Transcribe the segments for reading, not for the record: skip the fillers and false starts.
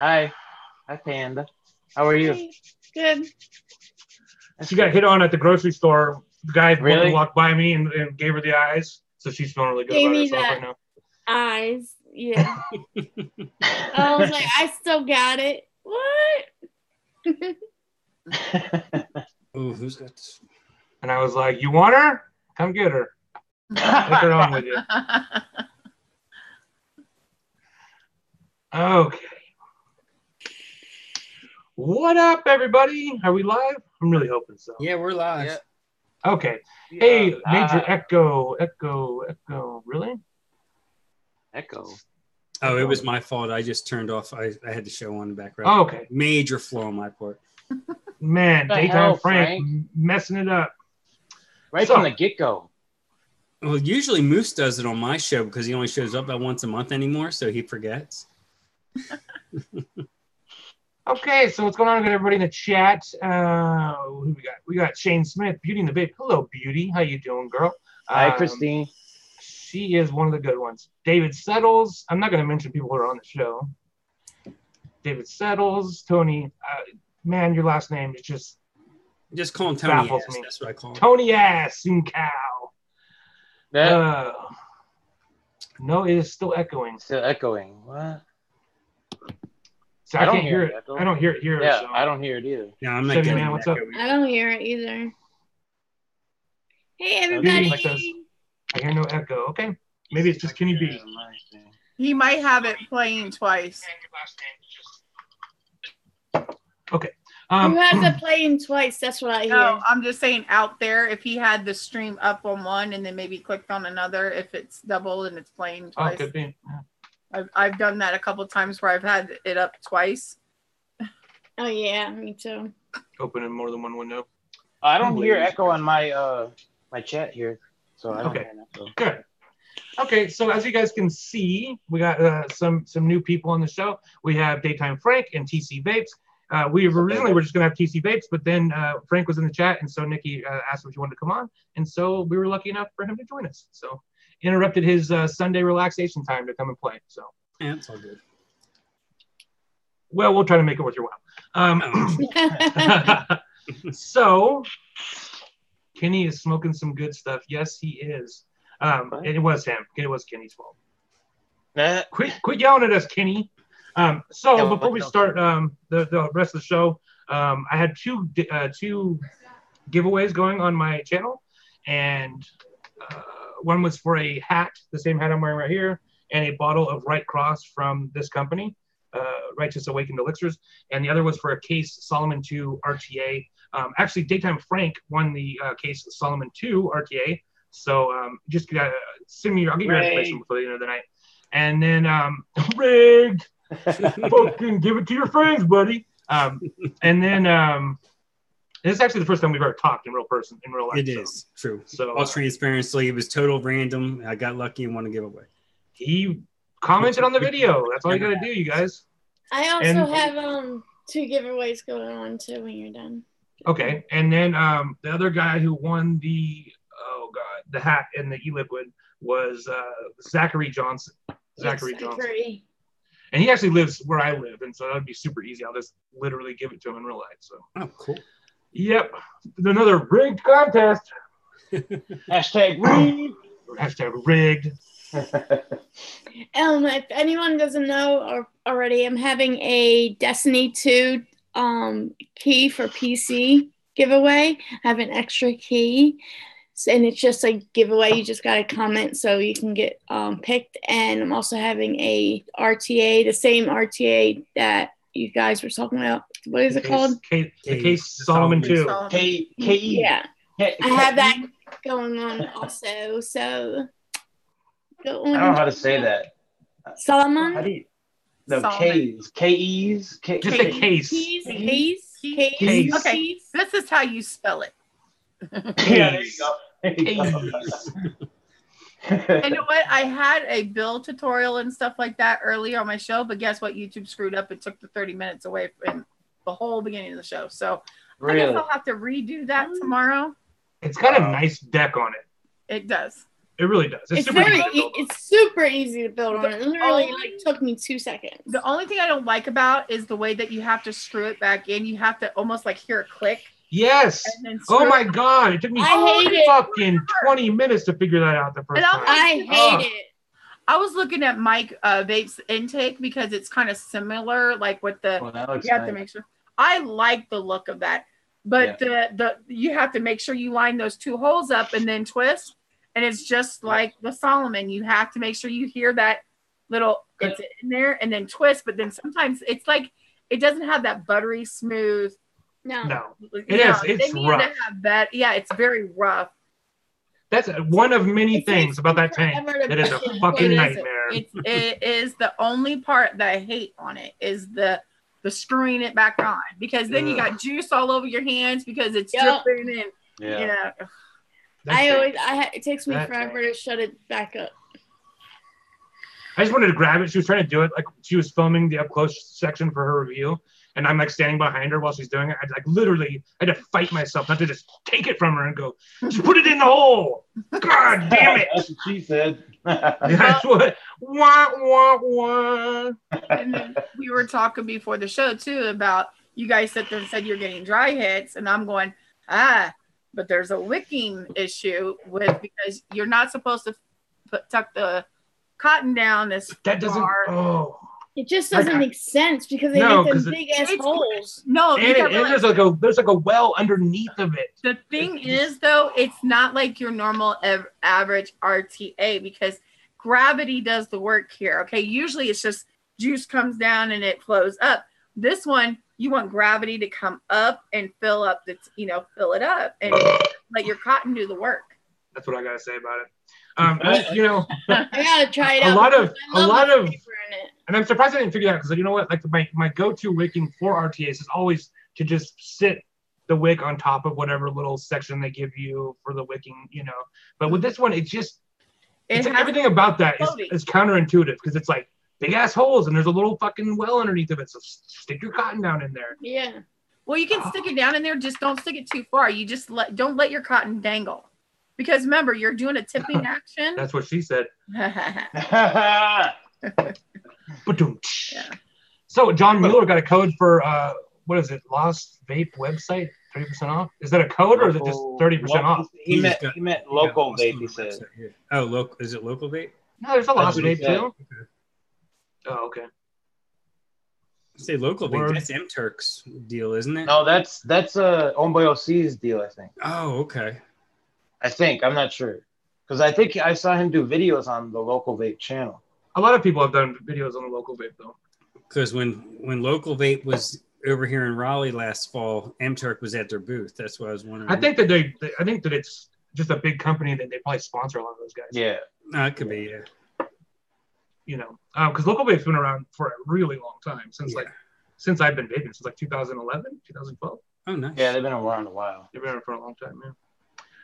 Hi. Hi, Panda. How are you? Hey, good. She got hit on at the grocery store. The guy Really? walked by me and gave her the eyes. So she's feeling really good Gave about me herself that. right now. Eyes. Yeah. I was like, I still got it. What? Oh, who's got this? And I was like, you want her? Come get her. Take her home with you. Okay. What up, everybody? Are we live? I'm really hoping so. Yeah, we're live. Yeah. Okay. Hey, Yeah. major echo. Really? Echo. Oh, it was my fault. I just turned off. I had the show on the background. Oh, okay. Major flaw on my part. Man, The Daytime hell, Frank Frank? messing it up. Right So- from the get-go. Well, usually Moose does it on my show because he only shows up about once a month anymore, so he forgets. Okay, so what's going on with everybody in the chat? Who we got? We got Shane Smith, Beauty and the Babe. Hello, Beauty. How you doing, girl? Hi, Christine. She is one of the good ones. David Settles. I'm not going to mention people who are on the show. David Settles, Tony. Man, your last name is just Just call him Tony. Baffles Ass. me. That's what I call him. Tony Ass and Cow. That No, it is still echoing. still echoing. What? So I I don't can't hear hear it it. echo. I don't hear it here. Yeah, so. I don't hear it either. Yeah, I'm not Chevy getting Man, an what's up? echo. I don't hear it either. Hey, everybody. Like this. I hear no echo. Okay. Maybe it's just Kenny B. He might have it playing twice. Okay. Who has it playing twice? That's what I hear. No, I'm just saying out there, if he had the stream up on one and then maybe clicked on another, if it's double and it's playing Oh, twice. could be. Yeah. I've done that a couple times where I've had it up twice. Oh, yeah, me too. Opening more than one window. I don't hear echo on my my chat here, so I don't Okay. hear an echo. Good. Okay, so as you guys can see, we got some new people on the show. We have Daytime Frank and TC Vapes. We originally were just going to have TC Vapes, but then Frank was in the chat, and so Nikki asked if he wanted to come on, and so we were lucky enough for him to join us. So interrupted his Sunday relaxation time to come and play. So Yeah, it's all good. well, we'll try to make it worth your while. So Kenny is smoking some good stuff. Yes, he is. It was him. It was Kenny's fault. Nah. Quit yelling at us, Kenny. So Yeah, before we start the rest of the show, I had two giveaways going on my channel, and one was for a hat, the same hat I'm wearing right here, and a bottle of Right Cross from this company, Righteous Awakened Elixirs, and the other was for a Case Solomon 2 RTA. Actually, Daytime Frank won the Case Solomon 2 RTA. So just send me. I'll get your information before the end of the night. And then rigged. Fucking give it to your friends, buddy. And then this is actually the first time we've ever talked in real life. It is true. So all transparency, it was total random. I got lucky and won a giveaway. He commented on the video. That's all you got to do, you guys. I also have 2 giveaways going on too when you're done. Okay, and then the other guy who won the hat and the e-liquid was Zachary Johnson. Zachary Johnson. And he actually lives where I live, and so that would be super easy. I'll just literally give it to him in real life. So. Oh, cool. Yep. Another rigged contest. Hashtag rigged. Hashtag rigged. If anyone doesn't know already, I'm having a Destiny 2 key for PC giveaway. I have an extra key. And it's just a giveaway. You just got to comment so you can get picked. And I'm also having a RTA, the same RTA that you guys were talking about. What is it called? The Case Solomon 2. KE. Yeah. I have that going on also. So go on. I don't know how to say that. Solomon? How do you? No, Solomon. K's. Just a case. Keys. Okay, this is how you spell it. Yeah, there you go. You know what? I had a build tutorial and stuff like that earlier on my show, but guess what? YouTube screwed up. It took the 30 minutes away from the whole beginning of the show. So I guess I'll have to redo that tomorrow. It's got a nice deck on it. It does. It really does. It's super very, easy to build on. it's super easy to build on. It literally only- like took me 2 seconds. The only thing I don't like about is the way that you have to screw it back in. You have to almost like hear a click. Yes. And then Oh screw my it. God! It took me I hate it. fucking 20 minutes to figure that out the first And I'm time. I hate Oh. it. I was looking at Mike Vape's intake because it's kind of similar, like with the Well, that looks you have to nice. make sure. I like the look of that, but the you have to make sure you line those 2 holes up and then twist. And it's just like the Solomon. You have to make sure you hear that little it's in there and then twist. But then sometimes it's like it doesn't have that buttery smooth. No. No, It is. It's rough. To have that. Yeah, it's very rough. That's one of many It things takes about me that tank forever to that is a finish. fucking It is- nightmare. It is the only part that I hate on it is the screwing it back on because then you got juice all over your hands because it's Yep. dripping and Yeah. you know. It takes me That's- forever to shut it back up. I just wanted to grab it. She was trying to do it like she was filming the up close section for her review, and I'm like standing behind her while she's doing it. I like literally had to fight myself not to just take it from her and go, just put it in the hole. God damn it! That's what she said. That's what. Wah wah wah. And then we were talking before the show too about you guys sit there and said you're getting dry hits, and I'm going, but there's a wicking issue with because you're not supposed to tuck the cotton down this That doesn't. far. Oh. It just doesn't make sense because they No, make 'cause them big ass it's- holes. No, you And, gotta and realize- there's like a well underneath of it. the thing is though, it's not like your normal average RTA because gravity does the work here. Okay, usually it's just juice comes down and it flows up. This one, you want gravity to come up and fill up fill it up and let your cotton do the work. That's what I gotta say about it. I gotta try it A out. lot of- because I a love lot the of- flavor in it. And I'm surprised I didn't figure that out because you know what? Like my go-to wicking for RTAs is always to just sit the wick on top of whatever little section they give you for the wicking, you know. But with this one, it's It has everything about that floating. is counterintuitive because it's like big ass holes and there's a little fucking well underneath of it. So stick your cotton down in there. Yeah. Well, you can stick it down in there, just don't stick it too far. You just don't let your cotton dangle. Because remember, you're doing a tipping action. That's what she said. Yeah. Ba-doom. So John Mueller got a code for what is it? Lost Vape website, 30% off. Is that a code or is it just 30% off? He meant local vape, he said. Oh, local. Is it local vape? No, there's a Lost what he Vape said. too. Oh, okay. Say local vape. Word. That's M Turk's deal, isn't it? No, that's Homeboy OC's deal, I think. Oh, okay. I'm not sure. Because I think I saw him do videos on the local vape channel. A lot of people have done videos on the local vape though. Because when local vape was over here in Raleigh last fall, M Turk was at their booth. That's what I was wondering. I think that it's just a big company that they probably sponsor a lot of those guys. Yeah. It could be. Yeah. You know, because local vape's been around for a really long time since I've been vaping since like 2011, 2012. Oh, nice. Yeah, they've been around a while. They've been around for a long time, man.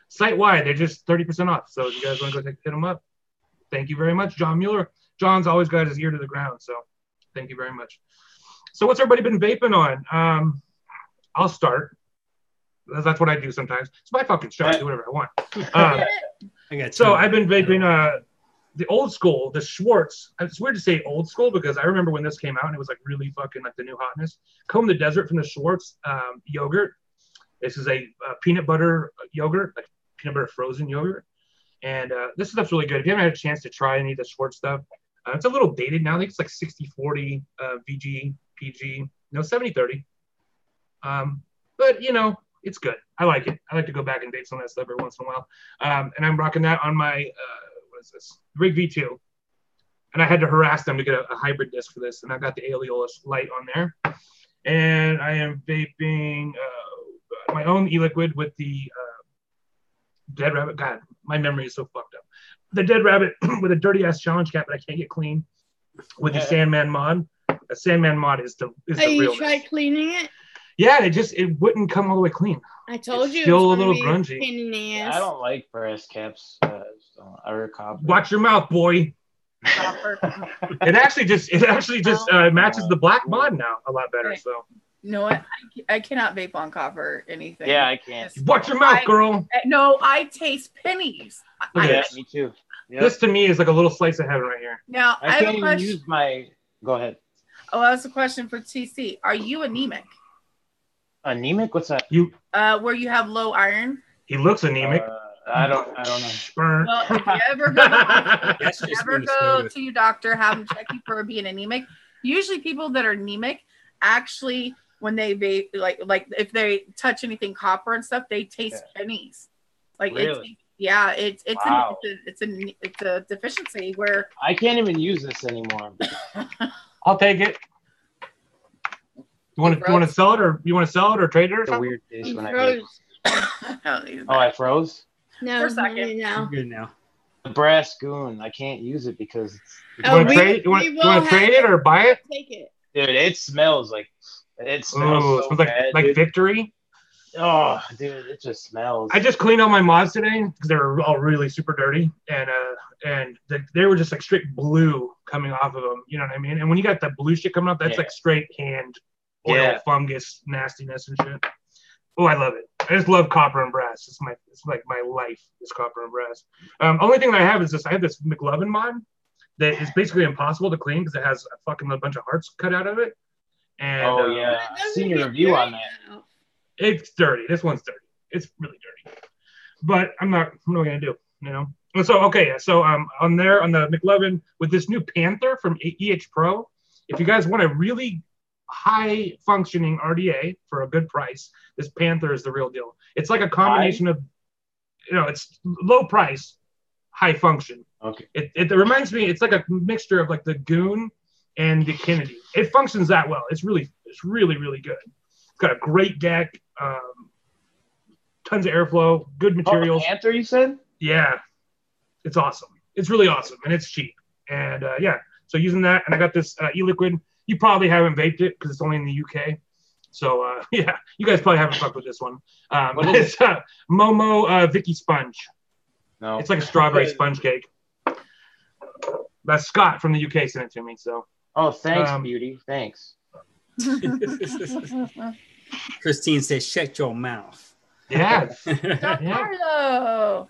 Site wide, they're just 30% off. So if you guys want to go hit them up, thank you very much, John Mueller. John's always got his ear to the ground, so thank you very much. So what's everybody been vaping on? I'll start. That's what I do sometimes. It's my fucking show. I do whatever I want. I got So two. I've been vaping the old school, the Schwartz. It's weird to say old school because I remember when this came out and it was like really fucking like the new hotness. Comb the Desert from the Schwartz yogurt. This is a peanut butter yogurt, like peanut butter frozen yogurt. And this stuff's really good. If you haven't had a chance to try any of the Schwartz stuff, it's a little dated now. I think it's like 60-40 VG, PG, 70-30. But, you know, it's good. I like it. I like to go back and vape some of that stuff every once in a while. And I'm rocking that on my, what is this? Rig V2. And I had to harass them to get a hybrid disc for this. And I got the Aeolus light on there. And I am vaping my own e-liquid with the Dead Rabbit. God, my memory is so fucked up. The Dead Rabbit with a dirty ass challenge cap that I can't get clean with the Sandman mod. The Sandman mod is the You realness. tried cleaning it? Yeah, it wouldn't come all the way clean. I told It's you. still it's a gonna little be grungy. Pain in the ass. I don't like brass caps. I recall. Watch your mouth, boy. Copper. It actually just matches the black mod now a lot better. Right. So You know what? I cannot vape on copper anything. Yeah, I can't. Watch your mouth, girl. No, I taste pennies. Look at Yeah, this. me too. Yep. This to me is like a little slice of heaven right here. Now, I have can't a even question. use my. Go ahead. Oh, that's a question for TC. Are you anemic? Anemic? What's that? Where you have low iron? He looks anemic. I don't know. Burn. Well, if you ever go, That's just ever Minnesota. go to your doctor, have them check you for being anemic. Usually, people that are anemic actually, when they vape, like if they touch anything copper and stuff, they taste pennies. Like Really? it's Wow. it's a deficiency where I can't even use this anymore. I'll take it. You want to sell it or trade it or It's a something? weird taste when I vape. Froze. I don't use Oh, I froze? No, For a second. now. You're good now. The brass goon. I can't use it because You Oh, want to we- trade? You we want will to trade have it or buy it? Take it. dude, it smells like Ooh, so it smells bad, like dude. victory. Oh, dude, it just smells. I just cleaned all my mods today because they were all really super dirty, and they were just like straight blue coming off of them. You know what I mean? And when you got that blue shit coming up, that's Yeah. like straight hand oil, Yeah. fungus, nastiness and shit. Oh, I love it. I just love copper and brass. It's like my life is copper and brass. Only thing that I have is this. I have this McLovin mod that is basically impossible to clean because it has a fucking bunch of hearts cut out of it. And Oh, yeah. I've seen your review on that. it's dirty. This one's dirty. It's really dirty. But I'm not. What am I gonna do? You know. So okay. So on the McLovin with this new Panther from EH Pro. If you guys want a really high functioning RDA for a good price, this Panther is the real deal. It's like a combination of, it's low price, high function. Okay. It reminds me. It's like a mixture of like the Goon and the Kennedy. It functions that well. It's really really good. It's got a great deck, tons of airflow, good materials. Oh, Panther, you said? Yeah, it's awesome. It's really awesome, and it's cheap. And yeah, so using that, and I got this e-liquid. You probably haven't vaped it because it's only in the UK. So yeah, you guys probably haven't fucked with this one. But it's Momo Vicky Sponge. No. It's like a strawberry sponge cake. That's Scott from the UK sent it to me. So Oh, thanks, Beauty. Thanks. Christine says, "Shut your mouth." yeah, Giancarlo.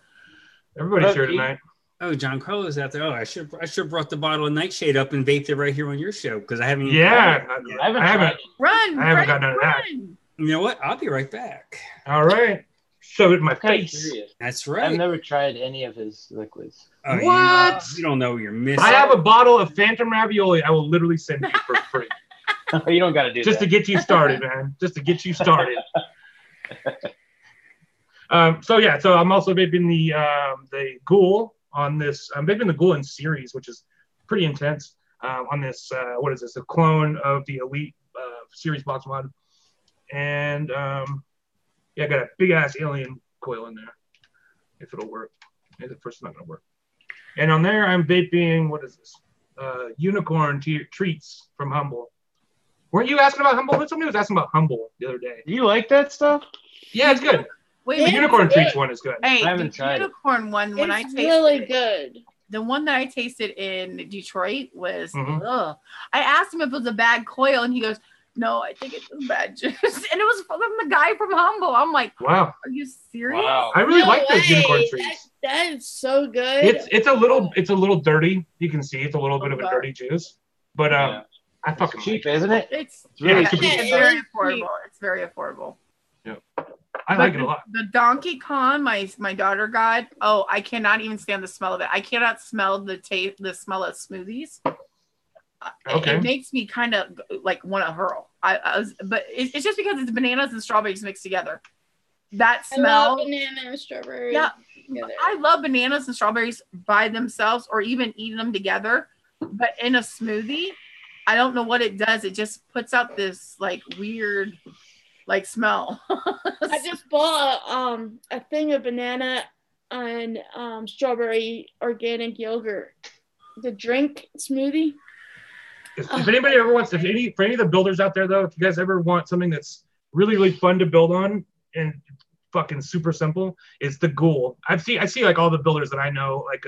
everybody's here tonight. Oh, John Carlos out there. Oh, I should have brought the bottle of Nightshade up and vaped it right here on your show because I haven't. Even Yeah, I haven't tried it. Run! I haven't Frank, got none of that. run. You know what? I'll be right back. All right, shove it in my I'm kind of face. curious. That's I've right. never tried any of his liquids. Oh, What? You don't know what you're missing. I have a bottle of Phantom Ravioli. I will literally send you for free. You don't got to do Just to that. get you started, man. Just to get you started. So yeah, so I'm also vaping the Ghoul on this. I'm vaping the Ghoul in series, which is pretty intense. On this, what is this? A clone of the Elite series box mod, and yeah, I got a big ass alien coil in there. If it'll work, at first it's not gonna work. And on there, I'm vaping. What is this? Unicorn treats from Humble. Weren't you asking about Humble? Somebody was asking about Humble the other day. Do you like that stuff? Yeah, it's good. Wait, The wait. unicorn treats one is good. Hey, I haven't the tried it. unicorn one when I It's tasted really it, good. the one that I tasted in Detroit was Mhm. ugh. I asked him if it was a bad coil, and he goes, "No, I think it's a bad juice." And it was from the guy from Humble. I'm like, Wow, "Are you serious?" Wow. I really No like those way. unicorn treats. That is so good. It's a little dirty. You can see it's a little bit of a dirty juice, but Yeah. I fucking It's cheap, like it. isn't it? It's Yeah, yeah, it's it's cheap. very Yeah, affordable. It's very affordable. I like it a lot. The Donkey Kong, my daughter got. Oh, I cannot even stand the smell of it. I cannot smell the smell of smoothies. Okay. It makes me kind of like want to hurl. But it's just because it's bananas and strawberries mixed together. That I smell. love banana and strawberry. Yeah, together. I love bananas and strawberries by themselves or even eating them together. But in a smoothie, I don't know what it does. It just puts out this like weird like smell. I just bought a thing of banana and strawberry organic yogurt. The drink smoothie. If anybody ever wants, for any of the builders out there though, if you guys ever want something that's really fun to build on and fucking super simple, it's the Ghoul. I see like all the builders that I know, like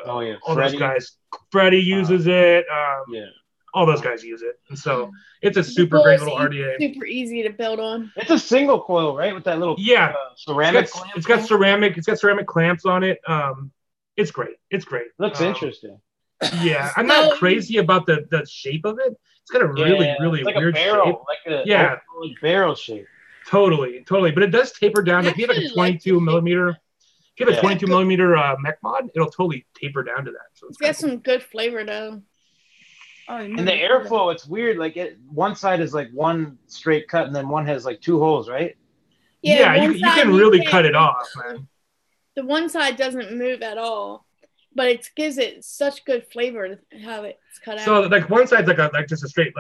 Oh yeah, all Freddie. those guys. Freddie uses it. Yeah. all those guys use it. And so it's a The super coil great is little RDA. super easy to build on. It's a single coil, right? With that little Yeah. ceramic. It's got ceramic clamps on it. It's great. It's great. Looks interesting. Yeah, I'm not crazy about the shape of it. It's got a really it's like weird a barrel, shape. like a Yeah. barrel shape. Totally. But it does taper down. If you have like a 22 millimeter, if you have a 22 millimeter mech mod, it'll totally taper down to that. So It's got some good flavor though. And the airflow, it's weird. Like one side is like one straight cut, and then one has like two holes, right? Yeah, you can really cut it off, man. The one side doesn't move at all, but it gives it such good flavor to have it cut out. So like one side's like just a straight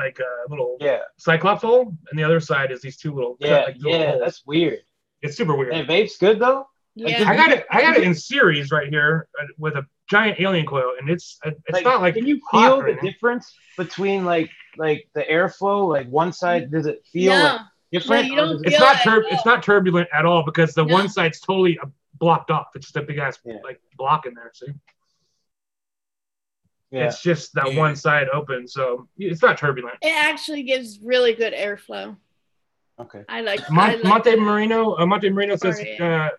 little cyclops hole, and the other side is these two little holes. That's weird. It's super weird. And vape's good though. Yeah, I got it in series right here with a giant alien coil, and it's not like. Can you feel the difference between like the airflow? Like one side, does it feel different? No, you don't it's not it's not turbulent at all because the one side's totally blocked off. It's just a big ass like block in there. See. Yeah. It's just that one side open, so it's not turbulent. It actually gives really good airflow. Okay. I like Monte Marino. Monte Marino says a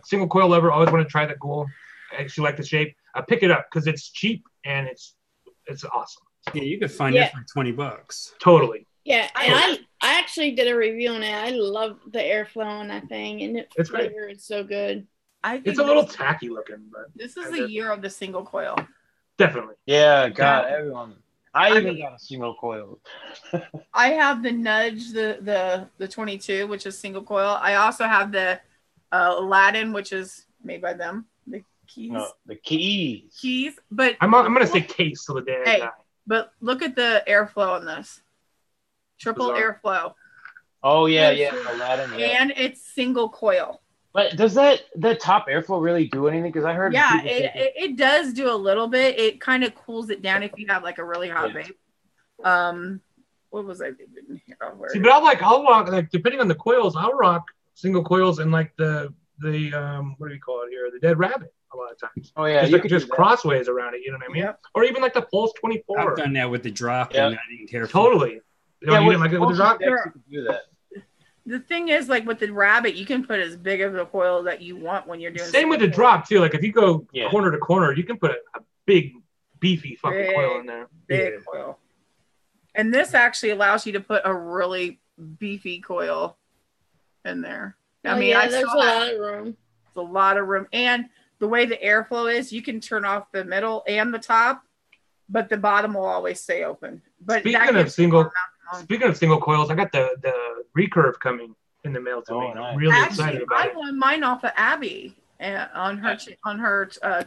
single coil lever. Always want to try that Ghoul. I actually like the shape. Pick it up because it's cheap and it's awesome. Yeah, you could find it for $20. Totally. Yeah, and I actually did a review on it. I love the airflow on that thing, and it's flavor is so good. It's a little tacky looking, but this is the year of the single coil. Definitely. Yeah, God, everyone. I even got a single coil. I have the Nudge, the 22, which is single coil. I also have the Aladdin, which is made by them. The keys. No, the keys. But I'm gonna say case till the day I die. But look at the airflow on this. Triple airflow. Oh yeah, Aladdin. Yeah. And it's single coil. But does that top airflow really do anything? Because I heard. Yeah, it does do a little bit. It kind of cools it down if you have like a really hot vape. What was I thinking here? See, but I'll rock like depending on the coils, I'll rock single coils and like the what do you call it here? The Dead Rabbit a lot of times. Oh yeah, just crossways around it. You know what I mean? Yep. Or even like the Pulse 24. I've done that with the drop. And I didn't care. Totally. You didn't like it with the drop? You can do that. The thing is, like with the Rabbit, you can put as big of a coil that you want when you're doing. Same with the drop too. Like if you go corner to corner, you can put a big, beefy fucking coil in there. Big coil. And this actually allows you to put a really beefy coil in there. I mean, there's a lot of room. It's a lot of room, and the way the airflow is, you can turn off the middle and the top, but the bottom will always stay open. But speaking of single coils, I got the recurve coming in the mail to me. Nice. I'm really excited about it. I won mine off of Abby on her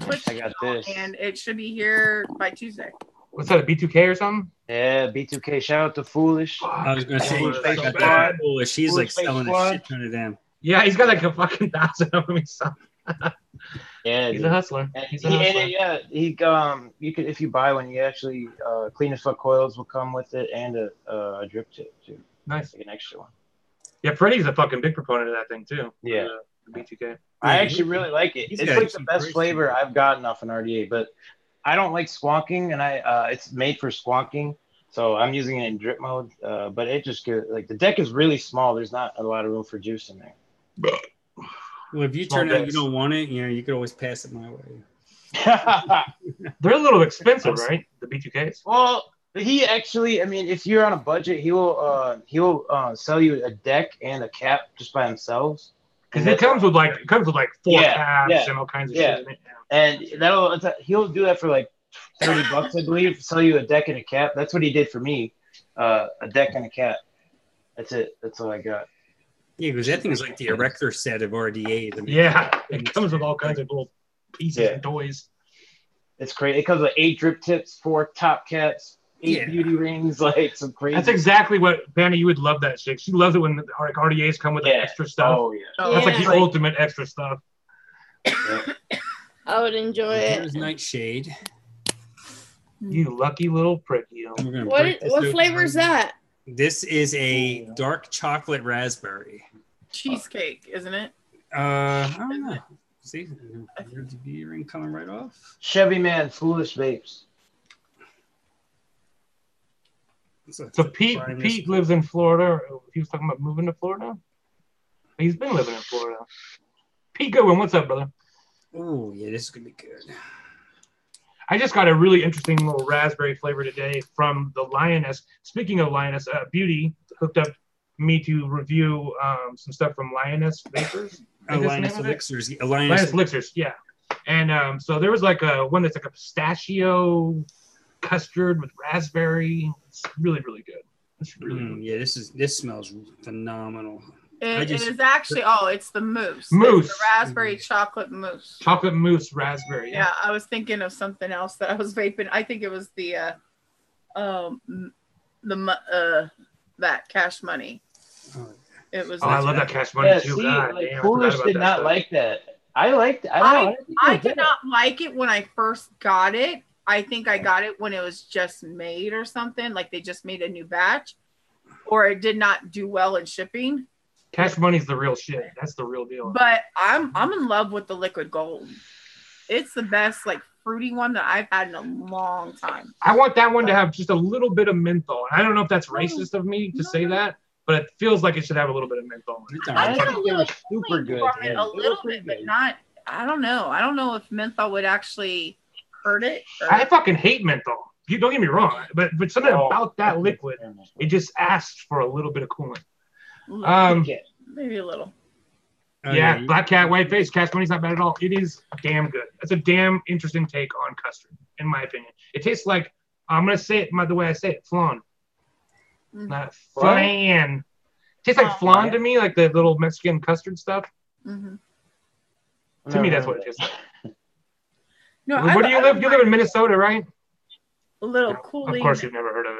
Twitch. I got this, and it should be here by Tuesday. What's that? A B2K or something? Yeah, B2K. Shout out to Foolish. I was gonna say Foolish. He's like selling a shit ton of them. Yeah, he's got like a fucking 1,000 of them himself. Yeah, he's a hustler. You could, if you buy one, you actually clean as fuck coils will come with it and a drip tip too. Nice, like an extra one. Yeah, Freddie's a fucking big proponent of that thing too. Yeah, the B2K. I actually really like it. It's like the best flavor I've gotten off an RDA, but I don't like squonking, and it's made for squonking, so I'm using it in drip mode. But it just gives, like the deck is really small. There's not a lot of room for juice in there. Well, if you turn out you don't want it, you could always pass it my way. They're a little expensive, right? The B2Ks. Well, he actually, I mean, if you're on a budget, he will sell you a deck and a cap just by themselves. Because it comes with like 4 caps and all kinds of shit in it. And he'll do that for like $30, I believe. Sell you a deck and a cap. That's what he did for me. A deck and a cap. That's it. That's all I got. Yeah, because that thing is like the Erector set of RDA. Yeah, it comes with all kinds of little pieces and toys. It's crazy. It comes with 8 drip tips, 4 top caps, 8 beauty rings, like some crazy. That's exactly what Vanna. You would love that shit. She loves it when the RDAs come with the extra stuff. Oh yeah, that's like the ultimate extra stuff. I would enjoy it. Here's Nightshade. You lucky little prick, you. What flavor is that? This is a dark chocolate raspberry cheesecake, isn't it? I don't know. See, there's the earring coming right off. Chevy Man, Foolish Vapes. So Pete lives in Florida. He was talking about moving to Florida. He's been living in Florida. Pete Goodwin, what's up, brother? Oh yeah, this is gonna be good. I just got a really interesting little raspberry flavor today from the Lioness. Speaking of Lioness, Beauty hooked up me to review some stuff from Lioness Vapors. Lioness Elixirs. Lioness Elixirs, yeah. And so there was like one that's like a pistachio custard with raspberry. It's really, really good. It's really good. Yeah, this smells phenomenal. It is actually it's the mousse. Mousse. It's the raspberry chocolate mousse. Chocolate mousse raspberry. Yeah, I was thinking of something else that I was vaping. I think it was that Cash Money. It was. I love that Cash Money too. See, God, like, damn, Foolish did not like that. I liked it. I did not like it when I first got it. I think I got it when it was just made or something. Like they just made a new batch, or it did not do well in shipping. Cash Money's the real shit. That's the real deal. But I'm in love with the Liquid Gold. It's the best like fruity one that I've had in a long time. I want that one to have just a little bit of menthol. I don't know if that's racist of me to say that, but it feels like it should have a little bit of menthol. I think they were super good. A little bit, but not. I don't know. I don't know if menthol would actually hurt it. I fucking hate menthol. You don't get me wrong, but something about that liquid, it just asks for a little bit of coolant. Maybe a little. Yeah, Black Cat, White Face, Cash Money's not bad at all. It is damn good. That's a damn interesting take on custard, in my opinion. It tastes like, I'm going to say it the way I say it, flan. Not flan. It tastes like flan to me, like the little Mexican custard stuff. Mm-hmm. To me, that's what it tastes like. No, where do you live? You live in Minnesota, right? A little cool. Of course, you've never heard of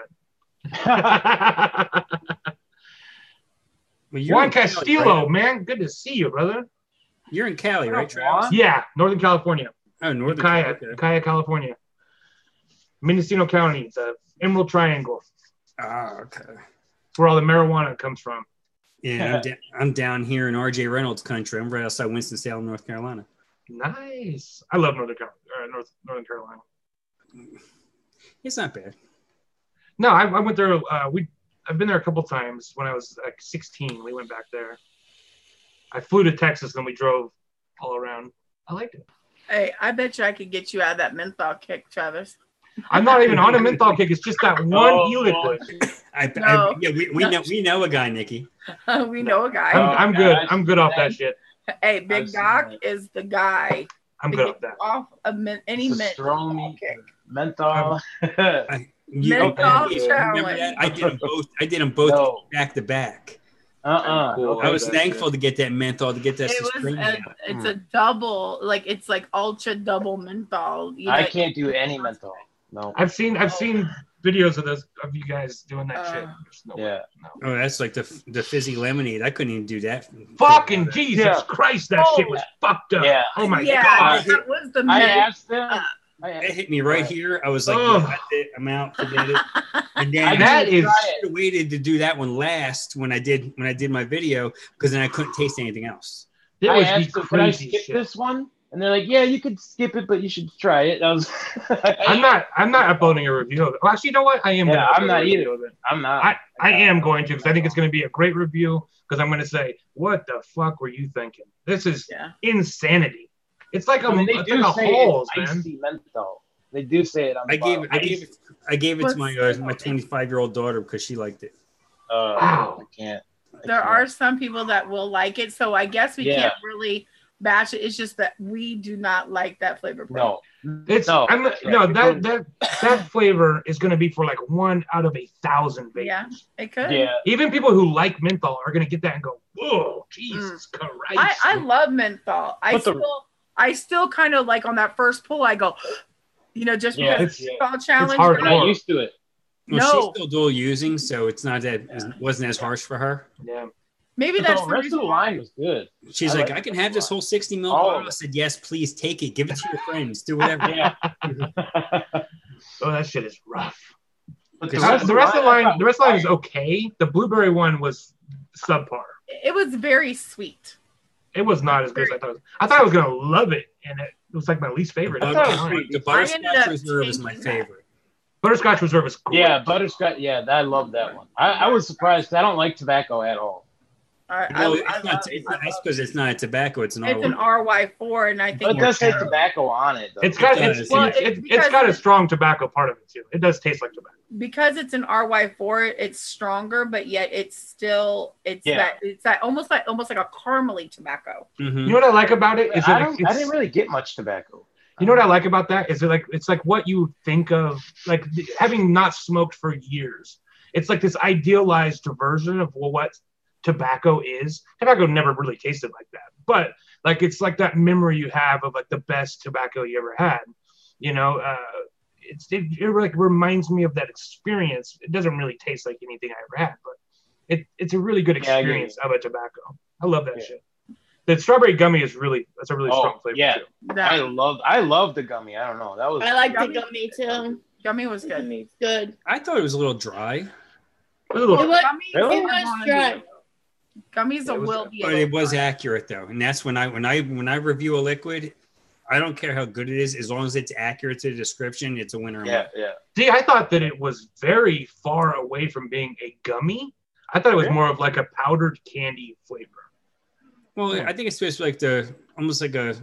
it. Juan Castillo, right? Man, good to see you, brother. You're in Cali, right, Travis? Yeah, Northern California. Oh, Northern Ukiah, California. Mendocino County. It's a Emerald Triangle. Okay. It's where all the marijuana comes from. Yeah, I'm down here in R.J. Reynolds country. I'm right outside Winston-Salem, North Carolina. Nice. I love Northern Carolina. It's not bad. No, I went there. I've been there a couple times. When I was like 16, we went back there. I flew to Texas and we drove all around. I liked it. Hey, I bet you I could get you out of that menthol kick, Travis. I'm not even on a menthol kick. It's just that one e-liquid. We know a guy, Nikki. We know a guy. I'm good. I'm good off that shit. Hey, Big Doc is the guy. I'm good off that. Off any menthol kick. Menthol. Menthol challenge. I did them both back to back. Cool. I was thankful to get that menthol, to get that. It's a double, like it's like ultra double menthol. I can't do any menthol. No. I've seen videos of you guys doing that shit. No. Oh, that's like the fizzy lemonade. I couldn't even do that. Fucking Jesus Christ, that shit was fucked up. Yeah. Oh my God. That was the I asked them. It hit me right here. I was like, I'm out, forget it. And then I should have waited to do that one last when I did my video, because then I couldn't taste anything else. I asked them, could I skip this one? And they're like, yeah, you could skip it, but you should try it. I'm not uploading a review of it. Well, actually, you know what? I am. Yeah, I'm not either. I'm not. I am going to, because I think it's going to be a great review. Because I'm going to say, what the fuck were you thinking? This is insanity. It's like a holes, man. Icy menthol. They do say it on the bottom. I gave it to my 25-year-old daughter because she liked it. Wow. I can't. There are some people that will like it, so I guess we can't really bash it. It's just that we do not like that flavor. No. That flavor is going to be for like 1 out of 1,000 vapors. Yeah, it could. Yeah. Even people who like menthol are going to get that and go, whoa, Jesus Christ. I love menthol. I still kind of like on that first pull, I go, just because it's all challenge. It's hard. I'm not used to it. Well, she's still dual using, so it's not that it wasn't as harsh for her. Yeah. Maybe that's the rest of the line was good. She's like, I can have this whole 60 ml bottle. I said, yes, please take it. Give it to your friends. Do whatever. Yeah. Oh, that shit is rough. But the rest of the line is okay. The blueberry one was subpar. It was very sweet. It was not as good as I thought. I thought I was gonna love it, and it was like my least favorite. The butterscotch reserve is my favorite. Butterscotch Reserve is cool. Yeah, butterscotch. Yeah, I love that one. I was surprised. I don't like tobacco at all. That's because it's not a tobacco. It's an RY4, and I think but it does say tobacco on it. Though. It's got a strong tobacco part of it too. It does taste like tobacco. Because it's an RY4, it's stronger, but yet it's that almost like a caramely tobacco. Mm-hmm. You know what I like about it is I didn't really get much tobacco. You know what I like about that is it's like what you think of, like having not smoked for years. It's like this idealized version of what tobacco is. Tobacco never really tasted like that, but like it's like that memory you have of like the best tobacco you ever had. You know, it like reminds me of that experience. It doesn't really taste like anything I ever had, but it's a really good experience of a tobacco. I love that shit. The strawberry gummy that's a really strong flavor too. I love the gummy. I don't know. I like the gummy too. Gummy was good. Gummy's good. I thought it was a little dry. It was dry. Gummies will be, but it was accurate though, and that's when I review a liquid, I don't care how good it is, as long as it's accurate to the description, it's a winner. Yeah. See, I thought that it was very far away from being a gummy. I thought it was more of like a powdered candy flavor. Well, I think it's just like almost like a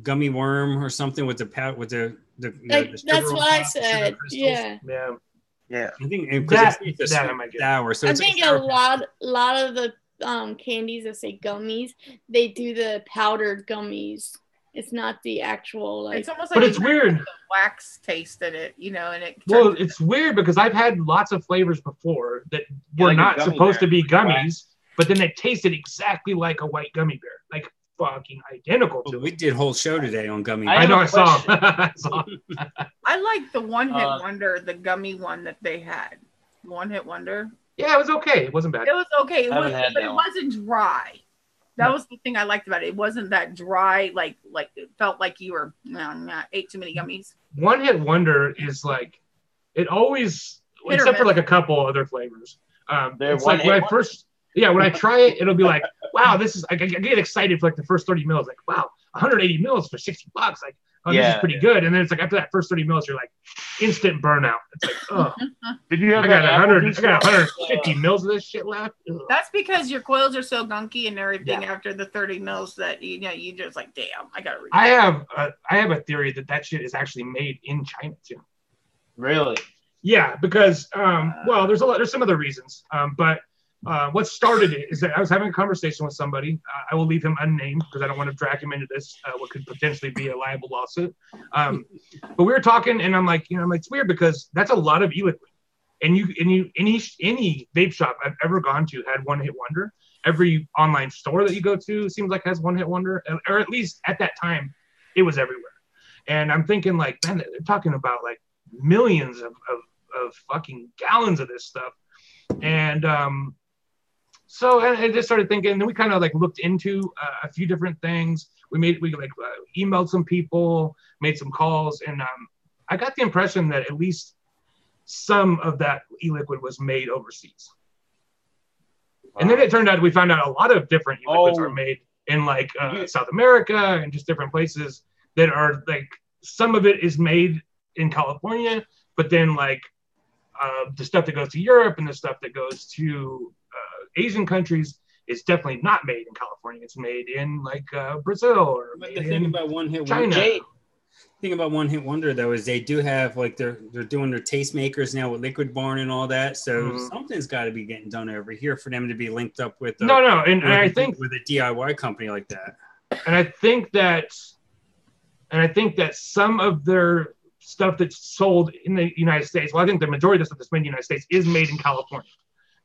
gummy worm or something with the that's what I said. Yeah. I think it's sour. So I think a lot of the candies that say gummies, they do the powdered gummies. It's not the actual like. It's almost like, but it's weird. Wax taste in it, you know, and it. Well, it's weird because I've had lots of flavors before that were not supposed to be gummies, but then they tasted exactly like a white gummy bear, like fucking identical to. We did a whole show today on gummy. I know. I saw. I like the one hit wonder, the gummy one that they had. One hit wonder. Yeah, it was okay. It wasn't bad. It was okay. It wasn't dry. That was the thing I liked about it. It wasn't that dry, like it felt like you were ate too many gummies. One hit wonder is like it always, except for like a couple other flavors. It's like when I try it, it'll be like, wow, this is. I get excited for like the first 30 mils. Like, wow, 180 mils for $60. Like, oh, this is pretty good. And then it's like after that first 30 mils, you're like instant burnout. It's like, oh, did you have I got 150 mils of this shit left. Ugh. That's because your coils are so gunky and everything after the 30 mils that you just like, damn, I gotta read. I have a theory that shit is actually made in China too. Really? Yeah, because well, there's some other reasons, but. What started it is that I was having a conversation with somebody. I will leave him unnamed because I don't want to drag him into this, what could potentially be a liable lawsuit. But we were talking, and I'm like, it's weird because that's a lot of e-liquid. And any vape shop I've ever gone to had one hit wonder. Every online store that you go to seems like has one hit wonder, or at least at that time, it was everywhere. And I'm thinking like, man, they're talking about like millions of fucking gallons of this stuff, and so I just started thinking, and then we kind of like looked into a few different things. We emailed some people, made some calls, and I got the impression that at least some of that e-liquid was made overseas. Wow. And then it turned out we found out a lot of different e-liquids are made in like South America and just different places that are like, some of it is made in California, but then like the stuff that goes to Europe and the stuff that goes to Asian countries is definitely not made in California. It's made in like Brazil or the thing about one hit China. The thing about one hit wonder though is they do have like they're doing their tastemakers now with Liquid Barn and all that. So something's got to be getting done over here for them to be linked up with. I think with a DIY company like that. And I think that some of their stuff that's sold in the United States. Well, I think the majority of the stuff that's made in the United States is made in California.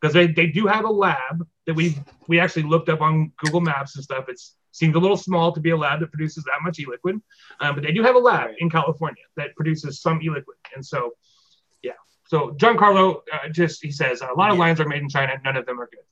Because they do have a lab that we actually looked up on Google Maps and stuff. It seems a little small to be a lab that produces that much e-liquid, but they do have a lab in California that produces some e-liquid. And so, yeah. So Giancarlo he says a lot of lines are made in China. None of them are good.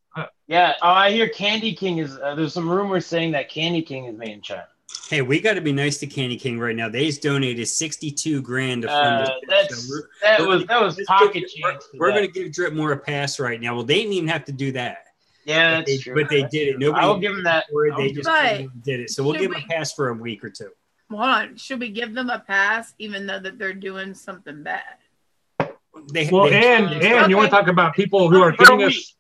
I hear Candy King is. There's some rumors saying that Candy King is made in China. Hey, we got to be nice to Candy King right now. They just donated $62,000 to fund this. That was pocket change. We're going to give Drip more a pass right now. Well, they didn't even have to do that. Yeah, that's true. But they did it. I'll give them that. They just did it. So we'll give them a pass for a week or two. Hold on. Should we give them a pass even though that they're doing something bad? and you want to talk about people who are getting us.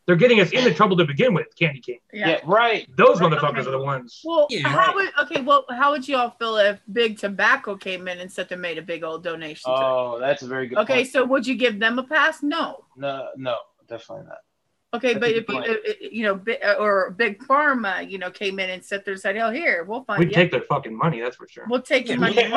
They're getting us into trouble to begin with, Candy King. Yeah, right. Those motherfuckers are the ones. Well, how would you all feel if Big Tobacco came in and said they made a big old donation? Oh, that's a very good point. So would you give them a pass? No, definitely not. Okay, that's but if or Big Pharma, came in and said, "Hell, here, we'll find." We'd take their fucking money, that's for sure. We'll take your money,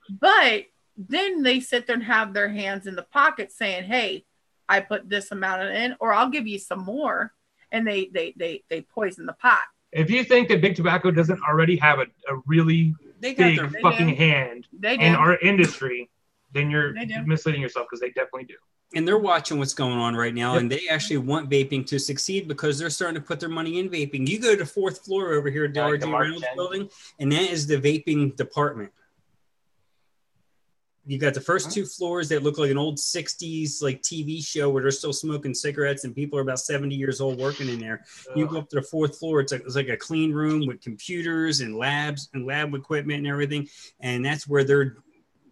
but then they sit there and have their hands in the pocket, saying, "Hey, I put this amount in, or I'll give you some more," and they poison the pot. If you think that Big Tobacco doesn't already have a really big fucking hand in our industry, then you're misleading yourself, because they definitely do. And they're watching what's going on right now, and they actually want vaping to succeed because they're starting to put their money in vaping. You go to the 4th floor over here at the RJ Reynolds building, and that is the vaping department. You got the first 2 floors that look like an old 60s like TV show where they're still smoking cigarettes and people are about 70 years old working in there. You go up to the 4th floor, it's like a clean room with computers and labs and lab equipment and everything, and that's where they're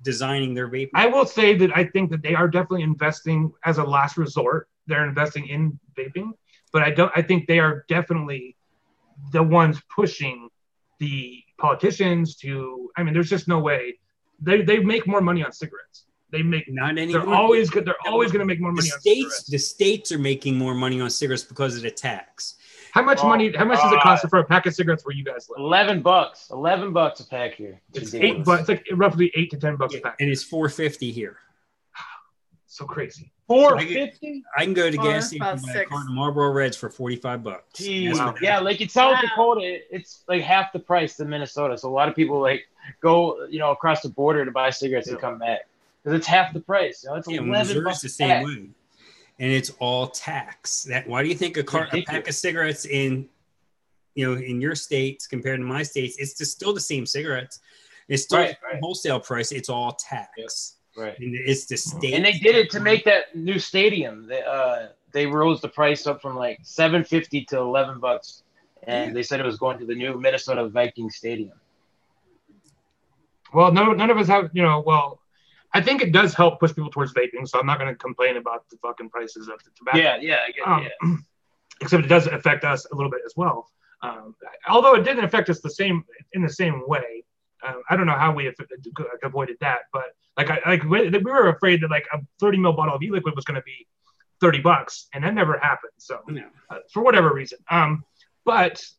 designing their vaping. I will say that I think that they are definitely investing as a last resort. They're investing in vaping, but I think they are definitely the ones pushing the politicians to. I mean, there's just no way they make more money on cigarettes. They make not anymore. They're always good. They're always going to make more money on cigarettes. The states are making more money on cigarettes because of the tax. How much money? How much does it cost for a pack of cigarettes where you guys live? $11. $11 a pack here. It's $8. It's like roughly $8 to $10 a pack, and it's $4.50 here. So crazy. $4.50. I can go to gas station and buy a carton of Marlboro Reds for $45. Wow. Yeah, like in South Dakota, it's like half the price than Minnesota. So a lot of people like go, across the border to buy cigarettes and come back because it's half the price. It's $11 the same way. And it's all tax. Why do you think a pack of cigarettes in your states compared to my states, it's just still the same cigarettes. It's still wholesale price. It's all tax. Right. And it's the state. And they did it to make that new stadium. They rose the price up from like $7.50 to $11, and they said it was going to the new Minnesota Vikings stadium. Well, none of us have, I think it does help push people towards vaping, so I'm not going to complain about the fucking prices of the tobacco. Yeah, I get it. Except it does affect us a little bit as well. Although it didn't affect us in the same way. I don't know how we avoided that, but we were afraid that like a 30 ml bottle of e-liquid was going to be $30, and that never happened. So for whatever reason, God, where's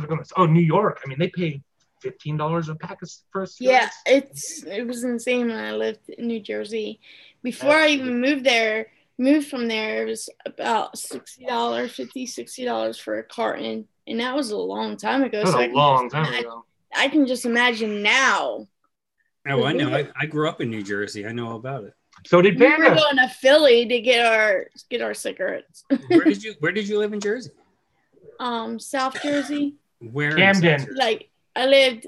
it going? Oh, New York. I mean, they paid $15 a pack for a cigarette. Yeah, it was insane when I lived in New Jersey. Before I even moved from there, it was about $60 for a carton, and that was a long time ago. That was a long time ago. I can just imagine now. Oh, I know. I grew up in New Jersey. I know all about it. So did Panda? We were going to Philly to get our cigarettes. Where did you live in Jersey? South Jersey. Where? Camden. Like I lived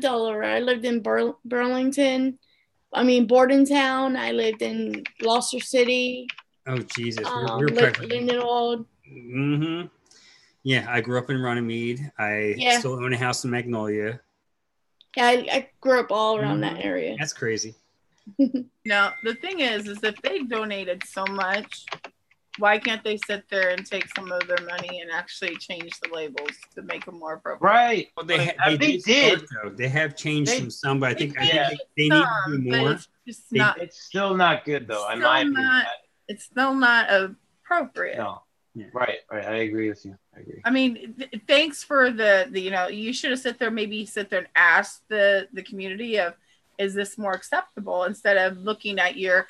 all over. I lived in Burlington. Bordentown. I lived in Gloucester City. Oh Jesus, we're Lindenwold. Mm-hmm. Yeah, I grew up in Runnymede. I still own a house in Magnolia. Yeah, I grew up all around that area. That's crazy. Now, the thing is if they donated so much, why can't they sit there and take some of their money and actually change the labels to make them more appropriate? Right. Well, they did. They have changed some, but I think they need to do more. It's still not good, though. In my opinion. It's still not appropriate. No. Yeah. Right. I agree with you. I mean, thanks for you should have sit there and asked the community of, is this more acceptable, instead of looking at your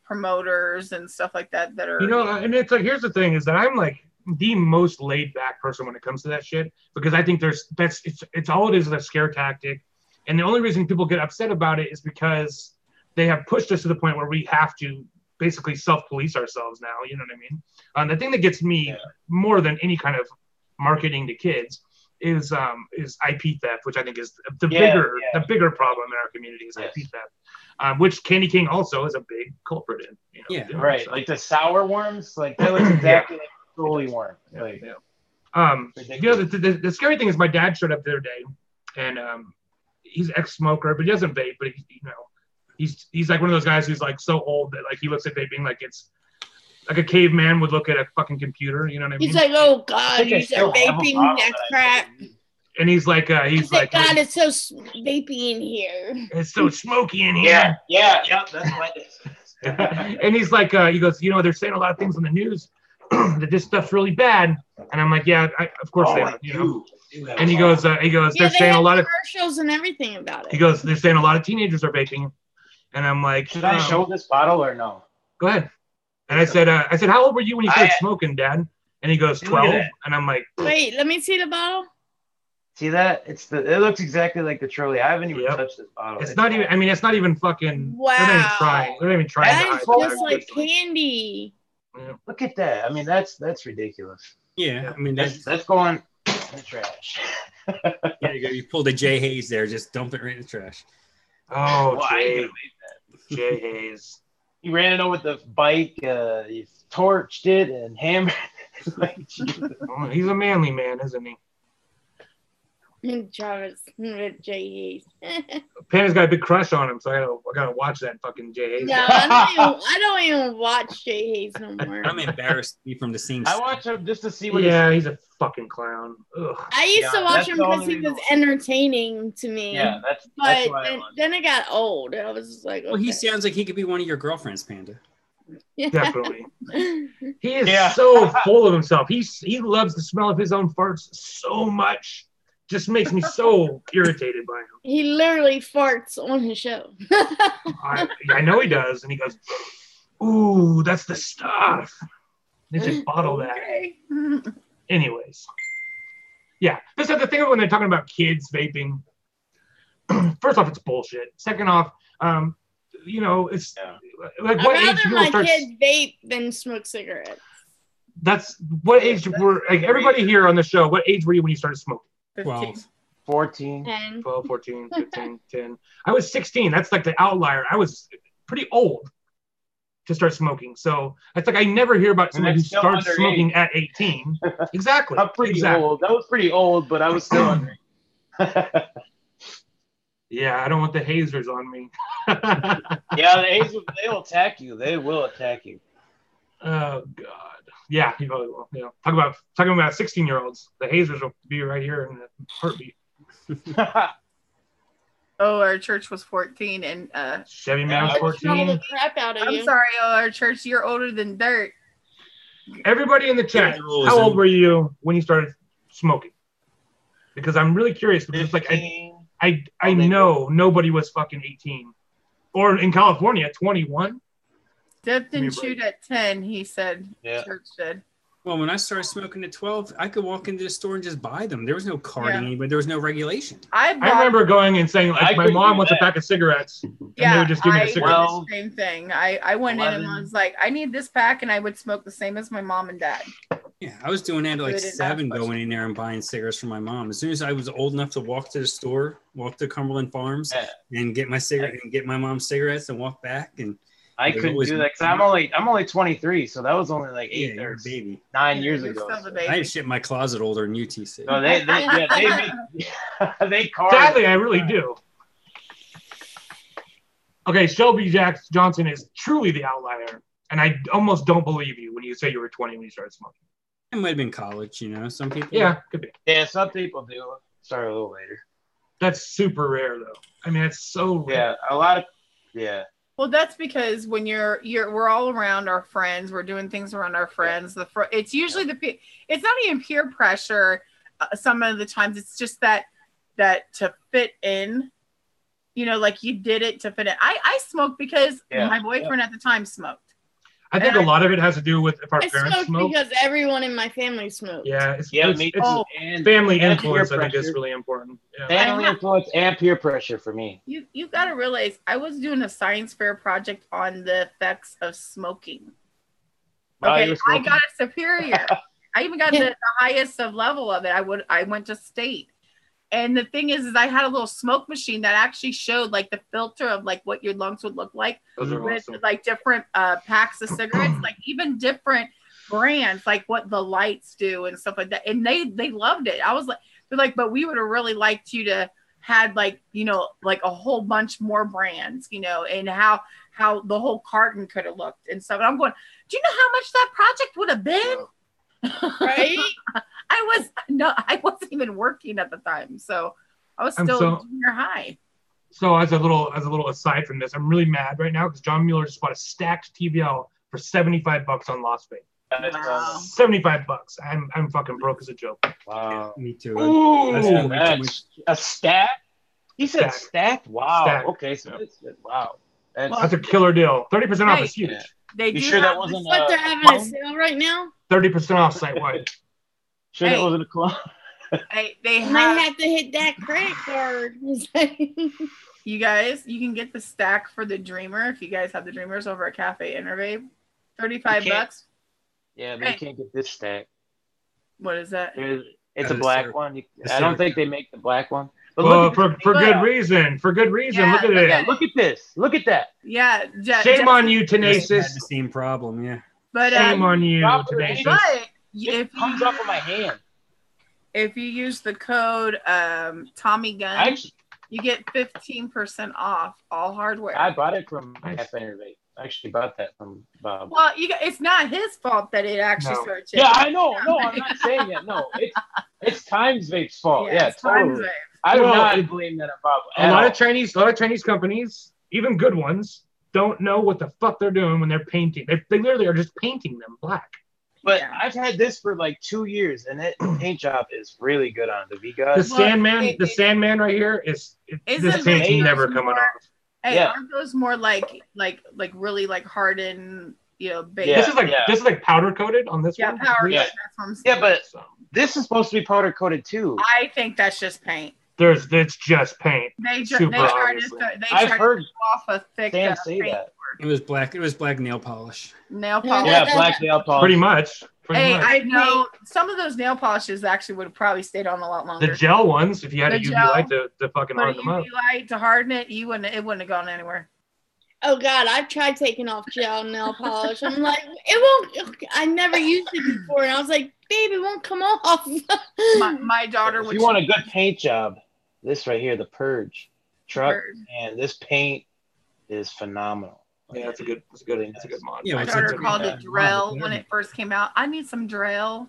promoters and stuff like that are and it's like, here's the thing is that I'm like the most laid back person when it comes to that shit, because I think it's all it is a scare tactic, and the only reason people get upset about it is because they have pushed us to the point where we have to basically self-police ourselves now, you know what I mean? The thing that gets me more than any kind of marketing to kids is IP theft, which I think is the bigger problem in our community is IP theft, which Candy King also is a big culprit in. Right. Like the sour worms, like that was exactly like a Trolli worm. The scary thing is my dad showed up the other day, and he's ex-smoker, but he doesn't vape, but He's like one of those guys who's like so old that like he looks at vaping like it's like a caveman would look at a fucking computer. You know what I mean? He's like, oh God, you are vaping that crap. And he's like, God, it's so vapey in here. It's so smoky in here. Yeah. That's what it is. And he's like, he goes, they're saying a lot of things on the news that this stuff's really bad. And I'm like, yeah, of course they are. And he goes, they're saying a lot of commercials and everything about it. He goes, they're saying a lot of teenagers are vaping. And I'm like, should I show this bottle or no? Go ahead. And I said, how old were you when you started smoking, Dad? And he goes, 12. And I'm like, wait, let me see the bottle. See that? It looks exactly like the Trolley. I haven't even touched this bottle. It's not even fucking. Wow. They're not even trying. That is just like candy. Yeah. Look at that. I mean, that's ridiculous. Yeah, I mean that's going in the trash. Yeah, you pulled a Jay Hayes there. Just dump it right in the trash. Oh, well, Jay Hayes. He ran it over with the bike. He torched it and hammered. He's a manly man, isn't he? Travis Jay Hayes. Panda's got a big crush on him, so I gotta watch that fucking Jay Hayes. No, I don't even watch Jay Hayes no more. I'm embarrassed to be from the same. I watch him just to see what. Yeah, he's a fucking clown. Ugh. I used to watch him because he was entertaining to me. Yeah, that's then it got old. I was just like, okay. Well, he sounds like he could be one of your girlfriends, Panda. Yeah. Definitely. He is so full of himself. He loves the smell of his own farts so much. Just makes me so irritated by him. He literally farts on his show. I know he does. And he goes, ooh, that's the stuff. They just bottle that. Anyways. Yeah. This is the thing when they're talking about kids vaping. First off, it's bullshit. Second off, it's like I'd rather my kids vape than smoke cigarettes. That's what age were like everybody here on the show. What age were you when you started smoking? 12. 14. 10. 12, 14, 15, 10. I was 16. That's like the outlier. I was pretty old to start smoking. So it's like I never hear about somebody who starts smoking at 18. Exactly. I'm pretty old. That was pretty old, but I was still under. Yeah, I don't want the hazers on me. Yeah, the hazers, they'll attack you. They will attack you. Oh, God. Yeah, you probably will. Yeah. Talking about 16-year-olds. The hazers will be right here in the heartbeat. Our church was 14 and Chevy Man was 14. The crap out of I'm sorry, our church, you're older than dirt. Everybody in the chat, how old were you when you started smoking? Because I'm really curious. Because it's like I know nobody was fucking 18, or in California 21. Dipped and chewed at 10, he said. Yeah. Church did. Well, when I started smoking at 12, I could walk into the store and just buy them. There was no carding anybody. There was no regulation. I remember going and saying, like, my mom wants a pack of cigarettes. And they would just give me the cigarettes. The same thing. I went 11. In and I was like, I need this pack, and I would smoke the same as my mom and dad. Yeah, I was doing that at like 7, going in there and buying cigarettes from my mom. As soon as I was old enough to walk to the store, walk to Cumberland Farms, and get my cigarette and get my mom's cigarettes and walk back and. I couldn't do that because I'm only 23, so that was only like 8 or 9 years ago. I had shit in my closet older than UTC. No, they carved. Sadly, I really do. Okay, Shelby Johnson is truly the outlier, and I almost don't believe you when you say you were 20 when you started smoking. It might have been college, Some people. Yeah, could be. Yeah, some people do start a little later. That's super rare, though. I mean, it's so rare. Yeah, a lot of. Yeah. Well, that's because when we're all around our friends, we're doing things around our friends. It's usually it's not even peer pressure. Some of the times it's just that to fit in, like you did it to fit in. I smoked because my boyfriend at the time smoked. I think a lot of it has to do with if our parents smoke. Because everyone in my family smoked. Yeah, it's family influence. I think is really important. Yeah. Family influence and peer pressure for me. You got to realize I was doing a science fair project on the effects of smoking. Okay, I got a superior. I even got the highest of level of it. I went to state. And the thing is I had a little smoke machine that actually showed like the filter of like what your lungs would look like with awesome. Like different packs of cigarettes, like even different brands, like what the lights do and stuff like that. And they loved it. I was like, they're like, but we would have really liked you to had like, you know, like a whole bunch more brands, you know, and how the whole carton could have looked and stuff. And I'm going, do you know how much that project would have been? Right? I wasn't even working at the time, so I was still junior high. So as a little aside from this, I'm really mad right now because John Mueller just bought a stacked TVL for $75 on Lost Faith. Wow. $75. I'm fucking broke as a joke. Wow. Me too. Ooh, that's a stack? He said stacked? Wow. Stack. Okay, so it's wow. That's a killer deal. 30% off is huge. Yeah. They You do sure have that wasn't But they're having a sale right now. 30% off site wide. Sure that wasn't a clone? they Might have to hit that credit card. You guys, you can get the stack for the Dreamer if you guys have the Dreamers over at Cafe Innervape. $35. Yeah, but you can't get this stack. What is that? It's a black one. I don't think they make the black one. But well, for good reason. For good reason. Yeah, look at it. Yeah, look at this. Look at that. Yeah. Shame on you, Had Tenacious. the same problem, yeah. But Shame on you, Tenacious. but It comes off of my hand. if you use the code Tommy Gun, you get 15% off all hardware. I bought it from Cafe Innervape. I actually bought that from Bob. Well, it's not his fault that it actually started. Yeah, I know. No, I'm not saying that. No, it's Times Vape's fault. Yeah, it's Times totally. Vape. I do not blame that on Bob. A lot of Chinese companies, even good ones, don't know what the fuck they're doing when they're painting. They literally are just painting them black. But I've had this for like 2 years, and the paint job is really good on it. The V-God. The Sandman right here this paint's never coming off. Hey, aren't those more like really like hardened, you know, base? Yeah, this is like powder coated on this one. Powder coated. Yeah, but this is supposed to be powder coated too. I think that's just paint. It's just paint. They tried to off a thick Can't say paint. that. It was black nail polish. Nail polish. Yeah, black nail polish. Pretty much. I know some of those nail polishes actually would have probably stayed on a lot longer. The gel ones, if you had a UV light to fucking harden them up. UV light to harden it, it wouldn't have gone anywhere. Oh God, I've tried taking off gel nail polish. I'm like, it won't. I never used it before, and I was like, babe, it won't come off. my daughter. If you want a good paint job, this right here, the Purge truck, and this paint is phenomenal. Yeah, it's a good mod. Yeah, my daughter called it Drell when it first came out. I need some Drell.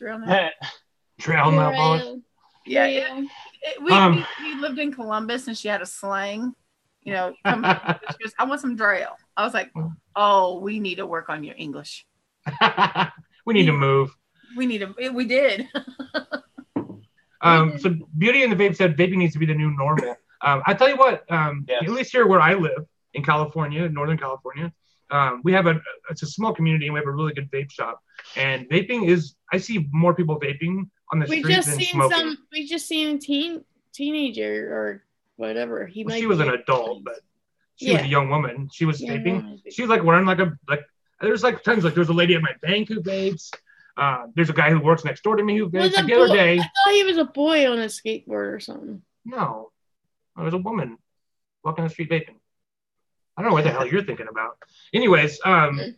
Drell nail polish. Yeah. We lived in Columbus and she had a slang. You know, she goes, I want some Drell. I was like, oh, we need to work on your English. We need to move. We did. So Beauty and the Vape said vaping needs to be the new normal. I tell you what, at least here where I live in California, Northern California, we have it's a small community and we have a really good vape shop. And vaping I see more people vaping on the street than smoking. We just seen a teenager or whatever. She was an adult, but she was a young woman. She was vaping. She was like wearing there's like tons, like there's a lady at my bank who vapes. There's a guy who works next door to me who vapes. Like the other day, I thought he was a boy on a skateboard or something. No, it was a woman walking the street vaping. I don't know what the hell you're thinking about. Anyways, the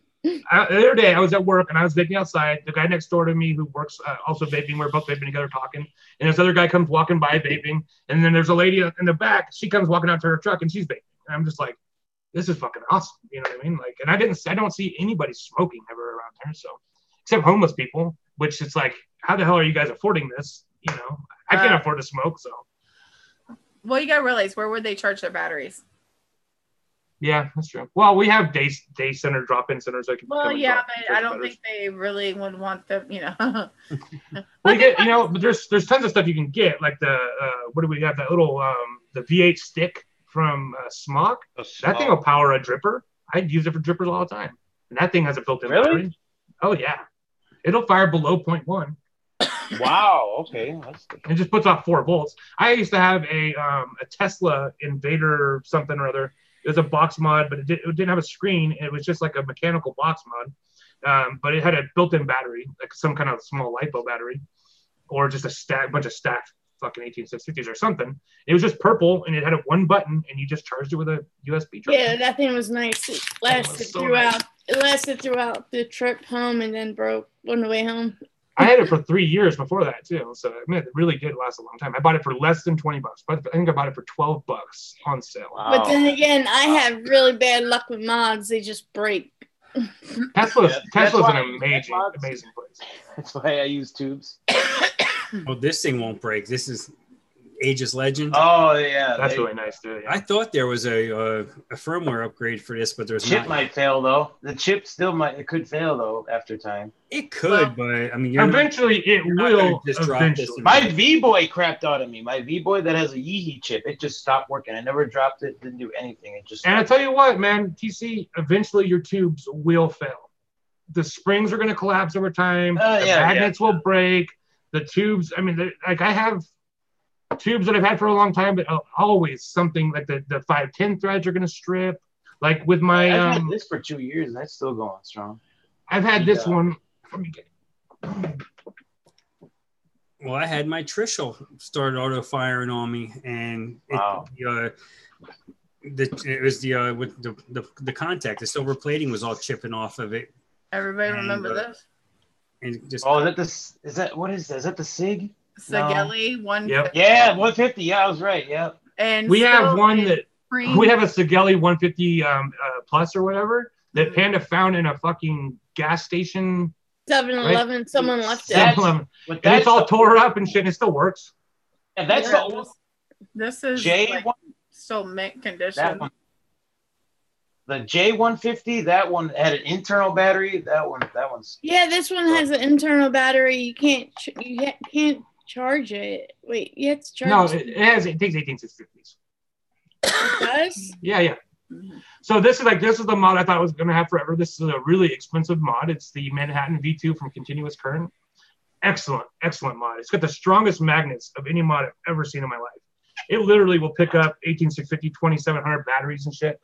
other day I was at work and I was vaping outside. The guy next door to me who works also vaping, we're both vaping together talking. And this other guy comes walking by vaping. And then there's a lady in the back. She comes walking out to her truck and she's vaping. And I'm just like, this is fucking awesome. You know what I mean? Like, and I don't see anybody smoking ever around there. So, except homeless people, which it's like, how the hell are you guys affording this? You know, I can't afford to smoke. So, well, you got to realize, where would they charge their batteries? Yeah, that's true. Well, we have day center, drop-in centers. But I don't think they really would want them, you know. But there's tons of stuff you can get, like the what do we have? That little the V8 stick from Smock. That thing will power a dripper. I'd use it for drippers all the time, and that thing has a built-in battery. Oh yeah, it'll fire below 0.1. Wow. Okay. It just puts off 4 volts. I used to have a Tesla Invader something or other. It was a box mod, but it didn't have a screen. It was just like a mechanical box mod, but it had a built-in battery, like some kind of small LiPo battery, or just a bunch of stacked fucking 18650s or something. It was just purple, and it had one button, and you just charged it with a USB charger. Yeah, that thing was nice. It lasted throughout. It lasted throughout the trip home, and then broke on the way home. I had it for 3 years before that too, so I mean, it really did last a long time. I bought it for less than $20, but I think I bought it for $12 on sale. Wow. But then again, I have really bad luck with mods. They just break. Tesla's why an amazing place. That's why I use tubes. Well, this thing won't break. This is Aegis Legend. Oh yeah, That's really nice too. Yeah. I thought there was a firmware upgrade for this, but there's chip not. might fail though. The chip still it could fail though after time. It could, but I mean, you're Eventually, it not gonna will. just drop Eventually, this. My V-Boy crapped out on me. My V-Boy that has a Yeehee chip, it just stopped working. I never dropped it, didn't do anything. It just. and I tell you what, man, TC, eventually your tubes will fail. The springs are going to collapse over time. The magnets will break. The tubes. I mean, like I have tubes that I've had for a long time, but always something like the 510 threads are going to strip. Like with my I've had this for 2 years and that's still going strong. I've had this one. Let me get. Well, I had my Trishul started auto firing on me, and it was with the contact, the silver plating was all chipping off of it. Everybody remember this? And just Is that the SIG? Sigelli 150. Yep. Yeah, 150. Yeah, I was right. Yeah. And We have one that free. we have a Sigelli 150 plus or whatever that Panda found in a fucking gas station. 7-Eleven, Right. someone left it. 7-Eleven. But And it's all tore up and shit, and it still works. And that's Yeah, the this is J1. like still mint condition. That one. The J150, that one had an internal battery. That one's. Yeah, this one has an internal battery. You can't charge it. Wait, you have to charge No, it. it takes 18650s. It does? Yeah. Mhm. So this is the mod I thought I was going to have forever. This is a really expensive mod. It's the Manhattan V2 from Continuous Current. Excellent mod. It's got the strongest magnets of any mod I've ever seen in my life. It literally will pick up 18650, 2700 batteries and shit.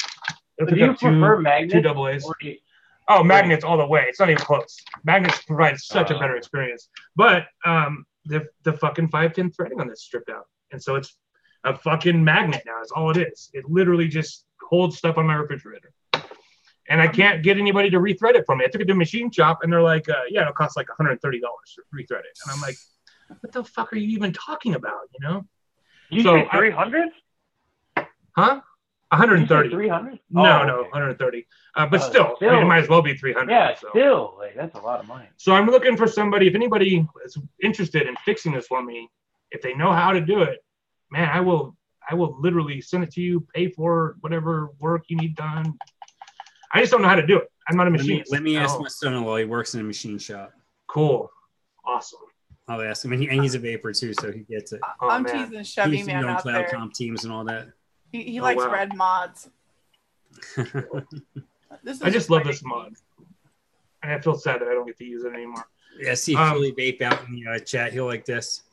It'll Do pick you up prefer two magnets? AA's. Or do you- Oh, magnets all the way. It's not even close. Magnets provide such a better experience. But the fucking 510 threading on this stripped out. And so it's a fucking magnet now. That's all it is. It literally just holds stuff on my refrigerator. And I can't get anybody to rethread it for me. I took it to a machine shop and they're like, yeah, it'll cost like $130 to rethread it. And I'm like, what the fuck are you even talking about, you know? You So say 300? Huh? 130. 300? No, Oh, okay. 130. But still, I mean, it might as well be 300. Yeah, so. still, like that's a lot of money. So I'm looking for somebody, if anybody is interested in fixing this for me, if they know how to do it, man, I will literally send it to you, pay for whatever work you need done. I just don't know how to do it. I'm not a machinist. Let me ask my son-in-law. He works in a machine shop. Cool. Awesome. I'll ask him. And he's a vapor too, so he gets it. Oh, I'm man. teasing Chevy He's Man on out Cloud there. Comp teams and all that. He Oh, likes wow. red mods. This is I just love my this mod. And I feel sad that I don't get to use it anymore. Yeah, see Philly Vape out in the chat. He'll like this.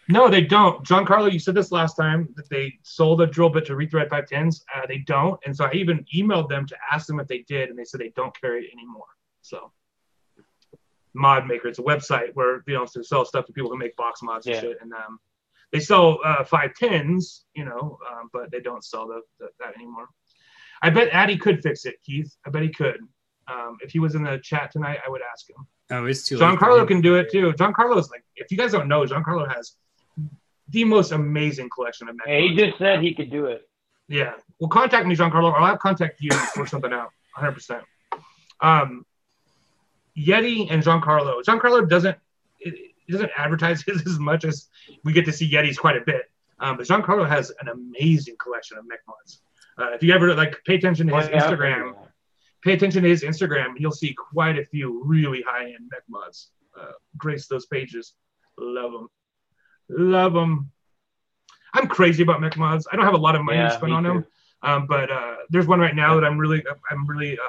No, they don't. Giancarlo, you said this last time that they sold a drill bit to Rethread 510s. They don't. And so I even emailed them to ask them if they did, and they said they don't carry it anymore. So, Mod Maker, it's a website where they sell stuff to people who make box mods and shit. And they sell 510s, but they don't sell that anymore. I bet Addy could fix it, Keith. I bet he could. If he was in the chat tonight, I would ask him. Oh, it's too late. Giancarlo can do it too. Giancarlo's like, if you guys don't know, Giancarlo has the most amazing collection of Hey, he just said he could do it. Yeah. Well, contact me, Giancarlo, or I'll have contact you for something out. 100%. Yeti and Giancarlo. Giancarlo doesn't advertise his as much as we get to see Yetis quite a bit. But Giancarlo has an amazing collection of mech mods. If you ever pay attention to his Instagram, you'll see quite a few really high-end mech mods grace those pages. Love them. I'm crazy about mech mods. I don't have a lot of money to spend on them, but there's one right now that I'm really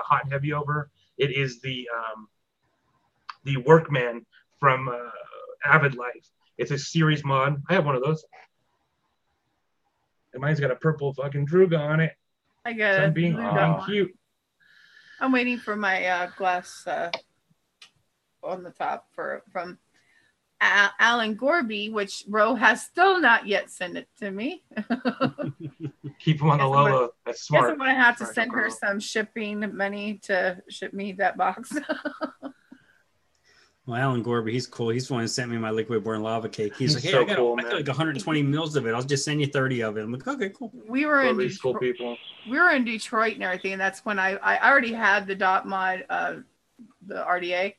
hot and heavy over. It is the Workman from Avid Life. It's a series mod. I have one of those, and mine's got a purple fucking Druga on it. I got So it. I'm being cute. I'm waiting for my glass on the top from Alan Gorby, which Ro has still not yet sent it to me. Keep him on the low. That's smart. Guess I'm gonna have to Smart send her girl. some shipping money to ship me that box. Well, Alan Gorby, he's cool. He's the one who sent me my liquid born lava cake. He's like, hey, so I got cool, I got like 120 mils of it. I'll just send you 30 of it. I'm like, okay, cool. we were in These cool Detroit, people. we were in Detroit and everything, and that's when I already had the dot mod, the RDA,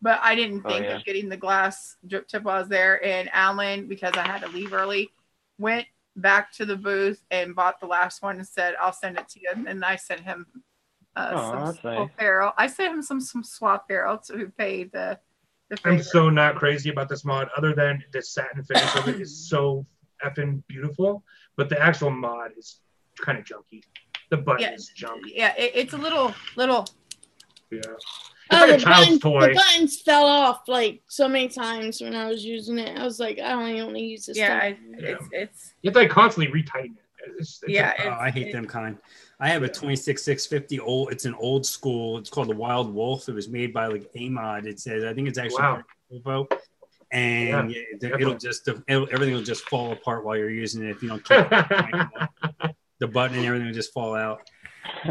but I didn't think of getting the glass drip tip while I was there. And Alan, because I had to leave early, went back to the booth and bought the last one and said, I'll send it to you. And I sent him some swap barrel. I sent him some swap barrel to pay the I'm so not crazy about this mod, other than the satin finish of it is so effing beautiful. But the actual mod is kind of junky. The button is junk. Yeah, it's a little. Yeah. It's like a child's toy. The buttons fell off like so many times when I was using it. I was like, I don't even want to use this. Yeah, thing. it's. You have to like constantly retighten it. It's I hate them kind. I have a 26650 old. It's an old school. It's called the Wild Wolf. It was made by like AMOD. It says I think it's actually Volvo, and it'll just everything will just fall apart while you're using it if you don't keep the button and everything will just fall out.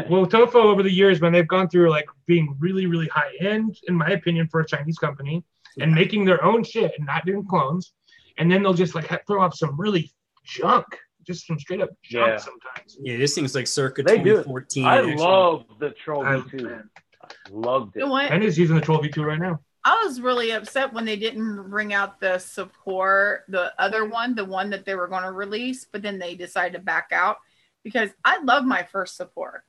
Well, Tofo over the years, man, they've gone through like being really, really high end, in my opinion, for a Chinese company, and making their own shit and not doing clones, and then they'll just like throw up some really junk. Just some straight up junk sometimes. Yeah, this thing's like circa They 2014. I love the Troll V2. Loved it. You know what? And he's using the Troll V2 right now. I was really upset when they didn't bring out the support, the other one, the one that they were going to release, but then they decided to back out because I love my first support.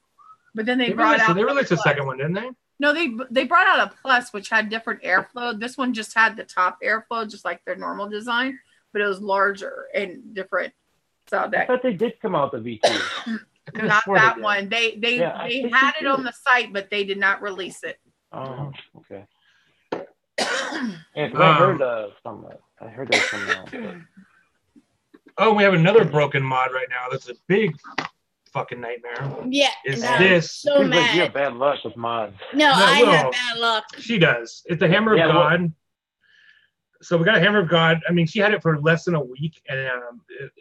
But then they brought out. So they released a second one, didn't they? No, they brought out a Plus, which had different airflow. This one just had the top airflow, just like their normal design, but it was larger and different. So I thought they did come out the V2. Not that one. They had it on the site, but they did not release it. Oh, okay. Yeah, 'cause I heard some. I heard there's some. Oh, we have another broken mod right now. That's a big fucking nightmare. Yeah. Is no, this? so Seems mad. like you have bad luck with mods. No, I well, have bad luck. She does. It's the Hammer of God. So we got a Hammer of God. I mean, she had it for less than a week, and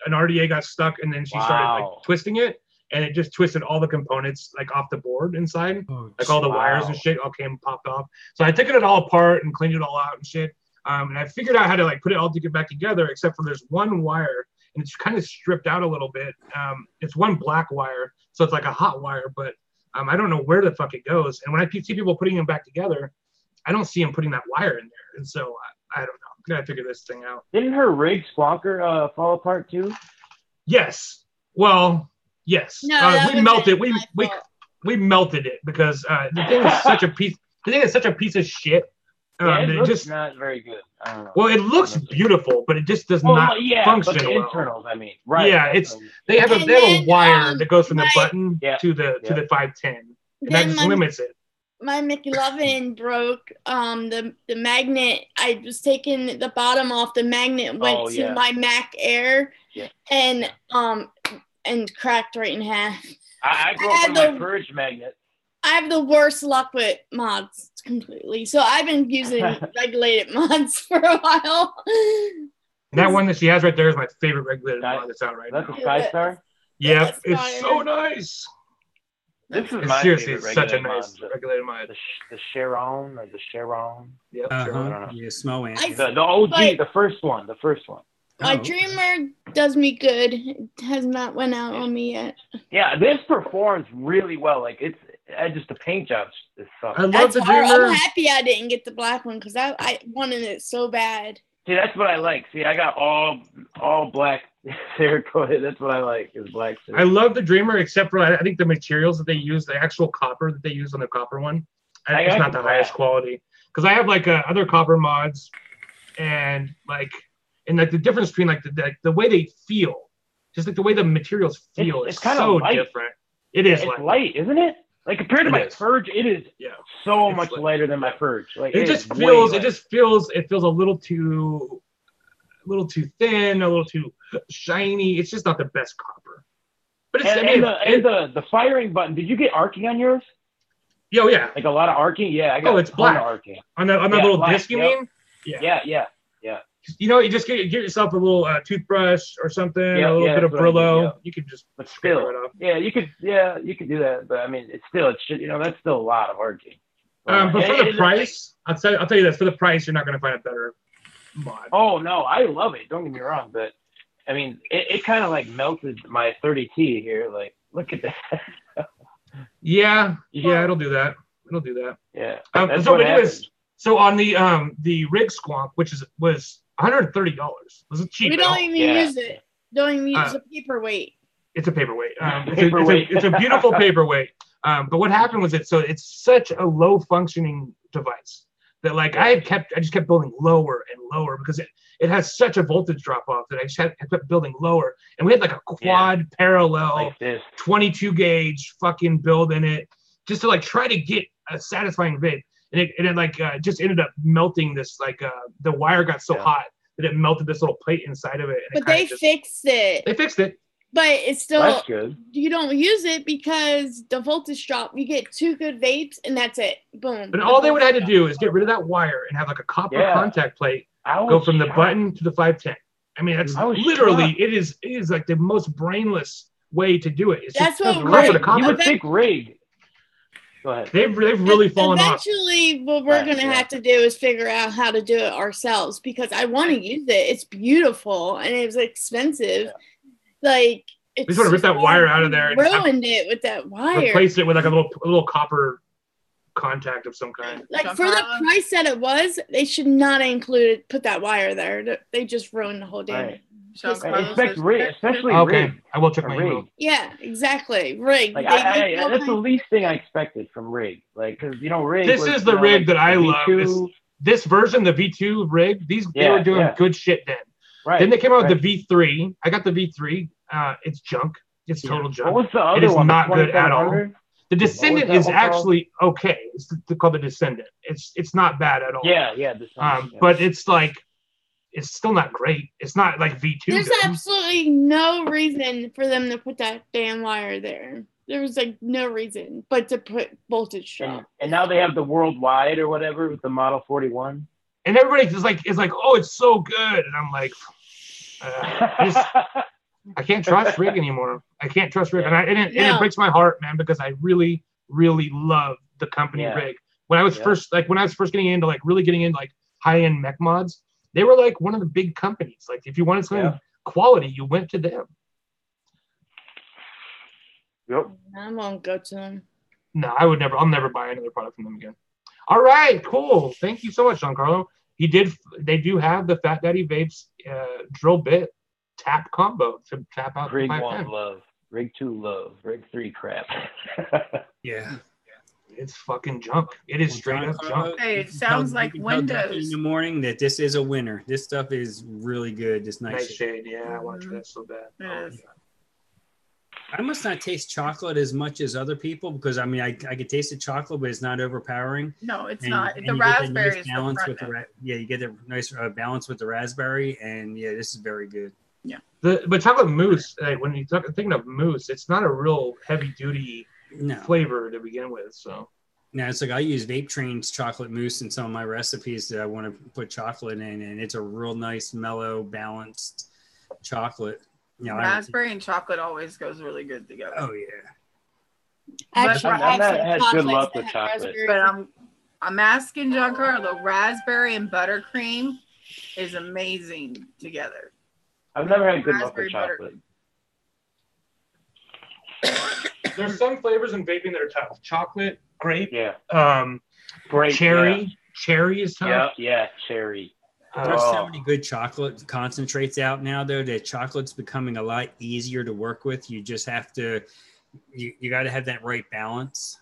an RDA got stuck, and then she started like twisting it, and it just twisted all the components like off the board inside, like all the wires and shit all popped off. So I took it all apart and cleaned it all out and shit. And I figured out how to like put it all to get back together, except for there's one wire, and it's kind of stripped out a little bit. It's one black wire, so it's like a hot wire, but I don't know where the fuck it goes. And when I see people putting them back together, I don't see them putting that wire in there, and so I don't know. I'm gonna figure this thing out. Didn't her rig squonker fall apart too? Yes. Well, yes. No, we melted. We melted it because the thing is such a piece. The thing is such a piece of shit. It looks just not very good. I don't know. Well, it looks beautiful, but it just does not function but the well. internals, I mean, right? Yeah, they have a wire that goes from the button to the 510, and that just limits it. My McLovin broke. The magnet. I was taking the bottom off. The magnet went to my Mac Air, and cracked right in half. I broke my purge magnet. I have the worst luck with mods completely. So I've been using regulated mods for a while. That one that she has right there is my favorite regulated mod that's out right now. That's a Skystar? Yeah, it's so nice. This is my seriously favorite such a nice regulated mod. The Sharon or the Sharon. Yep. Yeah, Smoan. The OG, the first one. My Dreamer does me good. It has not went out on me yet. Yeah, this performs really well. Like just the paint jobs is something. I love the Dreamer. I'm happy I didn't get the black one because I wanted it so bad. See, that's what I like. See, I got all black Cerakote. That's what I like is black. I love the Dreamer, except for I think the materials that they use, the actual copper that they use on the copper one, it's not the highest quality. Because I have like other copper mods, and the difference between like the way they feel, just like the way the materials feel, it's kind of so different. It's light, isn't it? Like compared to my Purge, it is so much lighter than my Purge. Like it just feels a little too thin, a little too shiny. It's just not the best copper. But it's the firing button. Did you get arcing on yours? Oh yeah, like a lot of arcing. Yeah, I got it's black arcing on that little disc. You mean? Yeah. you just get yourself a little toothbrush or something, a little bit of Brillo. You can just still, it off. you could do that. But I mean, it should, that's still a lot of RG. But for the price, I'll tell you this: for the price, you're not going to find a better mod. Oh no, I love it. Don't get me wrong, but I mean, it kind of like melted my 30T here. Like, look at that. Yeah, it'll do that. Yeah. So on the Rig Squonk, which was $130, was it cheap? We don't even use it. Don't even use a paperweight. It's a paperweight. It's a beautiful paperweight. But what happened was it's such a low functioning device that I just kept building lower and lower because it has such a voltage drop off that I kept building lower. And we had like a quad parallel like this 22 gauge fucking build in it just to try to get a satisfying vape. And it just ended up melting this, the wire got so hot that it melted this little plate inside of it. And but they fixed it. They fixed it. But it's still, that's good. You don't use it because the voltage drop, you get 2 good vapes and that's it. Boom. But all they would have to do is get rid of that wire and have a copper contact plate, go from the button to the 510. I mean, that's literally, it is like the most brainless way to do it. It's that's just what you would think Rig. Go ahead. They've really fallen off. Eventually, what we're going to have to do is figure out how to do it ourselves because I want to use it. It's beautiful and it's expensive. We just want to rip that wire out of there and ruined it with that wire. Replace it with a little copper contact of some kind. For the price that it was, they should not include put that wire there. They just ruined the whole damn thing. Especially okay. Rig. I will check my email. Yeah, exactly. Rig. That's the least thing I expected from Rig. Because Rig. This is the Rig that I love. This version, the V2 Rig. They were doing good shit then. Right. Then they came out with the V3. I got the V3. It's junk. It's total junk. What was the other it is one? Not good at all. The Descendant is actually okay. It's called the Descendant. It's not bad at all. Yeah. But it's it's still not great. It's not like V2. There's absolutely no reason for them to put that damn wire there. There was no reason but to put voltage drop. And now they have the worldwide or whatever with the Model 41. And everybody is like, oh, it's so good. And I'm like, I can't trust Rig anymore. I can't trust Rig. And it breaks my heart, man, because I really, really love the company Rig. When I was first getting into really getting into high-end mech mods, they were one of the big companies. If you wanted something quality, you went to them. Yep. I won't go to them. No, I would never. I'll never buy another product from them again. All right, cool. Thank you so much, Giancarlo. They do have the Fat Daddy Vapes drill bit tap combo to tap out Rig the 1 love, Rig 2 love, Rig 3 crap. Yeah. It's fucking junk. It is straight up junk. Hey, it sounds like Windows. In the morning that this is a winner. This stuff is really good. This nice shade. Yeah, I want to try that so bad. I must not taste chocolate as much as other people because I could taste the chocolate, but it's not overpowering. No, it's not. The raspberry is balance with you get a nice balance with the raspberry, and this is very good. Yeah. But chocolate mousse, when you thinking of mousse, it's not a real heavy duty flavor to begin with. So. No, it's I use Vape Train's chocolate mousse in some of my recipes that I want to put chocolate in, and it's a real nice, mellow, balanced chocolate. Raspberry and chocolate always goes really good together. Oh yeah. Actually, I've had good luck with chocolate. But I'm asking Giancarlo, raspberry and buttercream is amazing together. I've never had good luck with chocolate. There's some flavors in vaping that are tough. Chocolate, grape, grape, cherry. Yeah. Cherry is tough. Yeah, cherry. There's so many good chocolate concentrates out now, though, that chocolate's becoming a lot easier to work with. You just have to, you got to have that right balance.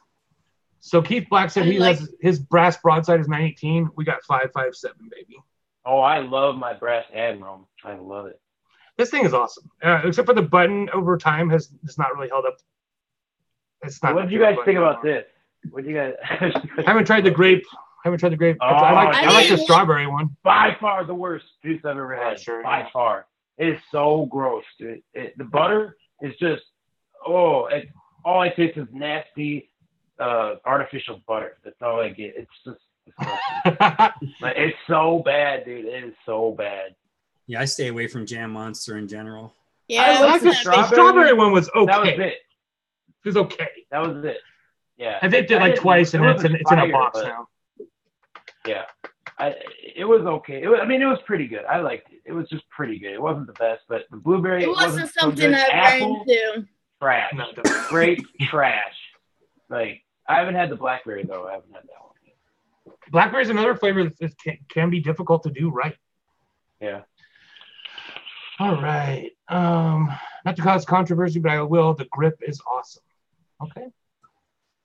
So Keith Black said has his brass broadside is 918. We got 557, baby. Oh, I love my brass Admiral. I love it. This thing is awesome. Except for the button over time has not really held up. It's not. What did you guys think about this? What do you guys? I haven't tried the grape. Oh, I like the strawberry one. By far the worst juice I've ever had. By far. It is so gross, dude. The butter is just, all I taste is nasty artificial butter. That's all I get. It's just, But it's so bad, dude. It is so bad. Yeah, I stay away from Jam Monster in general. Yeah, I like the strawberry one was okay. That was it. It was okay. That was it. Yeah. I think it like twice, and it's in a box now. Yeah. It was okay. It was pretty good. I liked it. It was just pretty good. It wasn't the best, but the blueberry. It wasn't something so I ran into. Trash. Great trash. Like, I haven't had the blackberry though. I haven't had that one. Blackberry is another flavor that can be difficult to do right. Yeah. All right. Not to cause controversy, but I will. The grip is awesome. Okay.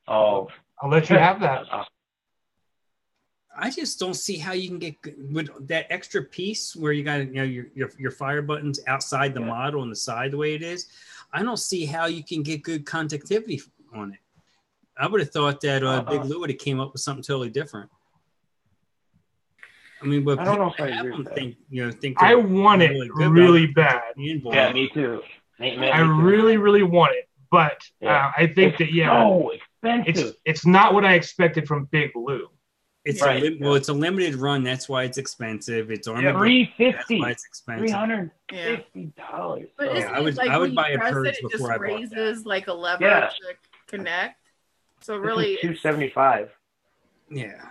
Oh. I'll let you have that. I just don't see how you can get with that extra piece where you got your fire buttons outside the model on the side the way it is. I don't see how you can get good conductivity on it. I would have thought that Big Lou would have came up with something totally different. I mean, but I don't know if I agree with that. Think I want it really bad. Yeah, me too. I really, really want it, but I think that so expensive. It's not what I expected from Big Lou. It's it's a limited run. That's why it's expensive. It's on $350. That's why it's expensive. $350. But I would buy a purge it before I bought raises that. like a lever to connect. So really, $275. Yeah.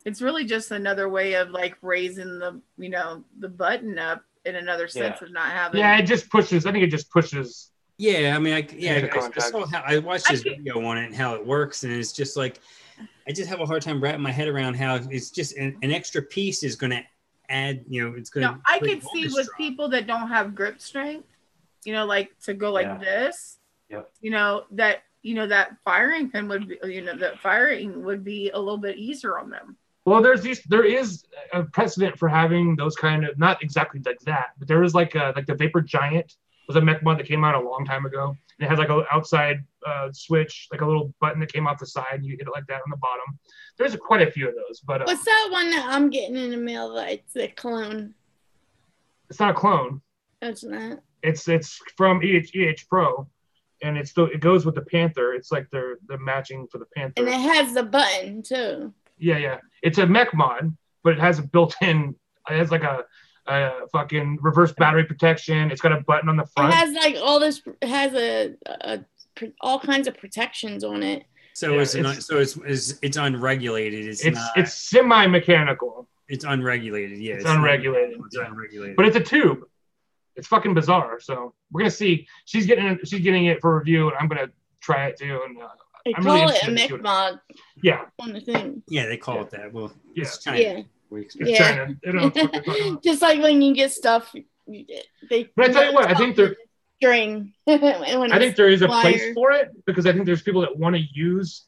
It's really just another way of like raising the button up in another sense of not having. Yeah, it just pushes. I think it just pushes. Yeah, I mean, I watched this video on it and how it works, and it's just like I just have a hard time wrapping my head around how it's just an extra piece is going to add. It's going to. I could see with people that don't have grip strength, like to go like this. Yep. That firing pin would be, that firing would be a little bit easier on them. Well, there is a precedent for having those kind of, not exactly like that, but there is like the Vapor Giant was a mech mod that came out a long time ago. And it has like an outside switch, like a little button that came off the side, and you hit it like that on the bottom. There's quite a few of those. But what's that one that I'm getting in the mail? It's a clone. It's not a clone. It's not. It's from EH Pro. And it goes with the Panther. It's like they're matching for the Panther. And it has the button too. Yeah. It's a mech mod, but it has a built-in. It has like a fucking reverse battery protection. It's got a button on the front. It has like all this. It has all kinds of protections on it. So it's unregulated. It's semi-mechanical. It's unregulated. Yeah, it's unregulated. It's unregulated. But it's a tube. It's fucking bizarre. So we're gonna see. She's getting it for review, and I'm gonna try it too. And they I'm call really it a mech mod. Yeah. On the thing. Yeah, they call it that. Well, yeah. It's China. Yeah. Just like when you get stuff, But I tell you what, I think there. String. I think there is a place for it because I think there's people that want to use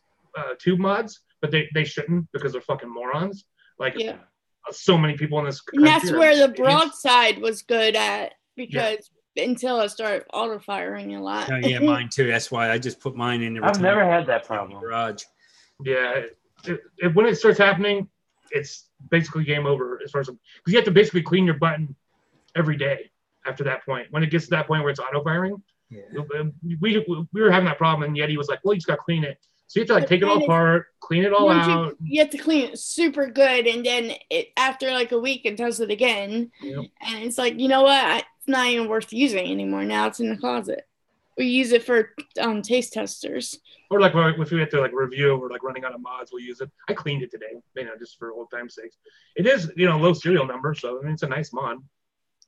tube mods, but they shouldn't because they're fucking morons. Like so many people in this country. And that's where the broadside was good at. Because until I started auto firing a lot. Oh, yeah, mine too. That's why I just put mine in. I've never had that problem. Garage. Yeah, when it starts happening, it's basically game over as far as because you have to basically clean your button every day after that point. When it gets to that point where it's auto firing, we were having that problem, and Yeti was like, "Well, you just got to clean it." So you have to like take it all apart, clean it all out. You have to clean it super good, and then after like a week, it does it again, and it's like, you know what? It's not even worth using anymore. Now it's in the closet. We use it for taste testers. Or like if we have to like review or like running out of mods, we'll use it. I cleaned it today, just for old time's sake. It is low serial number, so I mean it's a nice mod.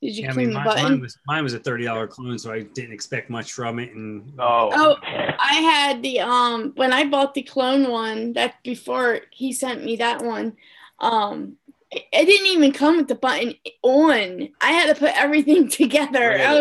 Did you clean the button? Mine was a $30 clone, so I didn't expect much from it. And I had the when I bought the clone one, that before he sent me that one, it didn't even come with the button on. I had to put everything together. Really? I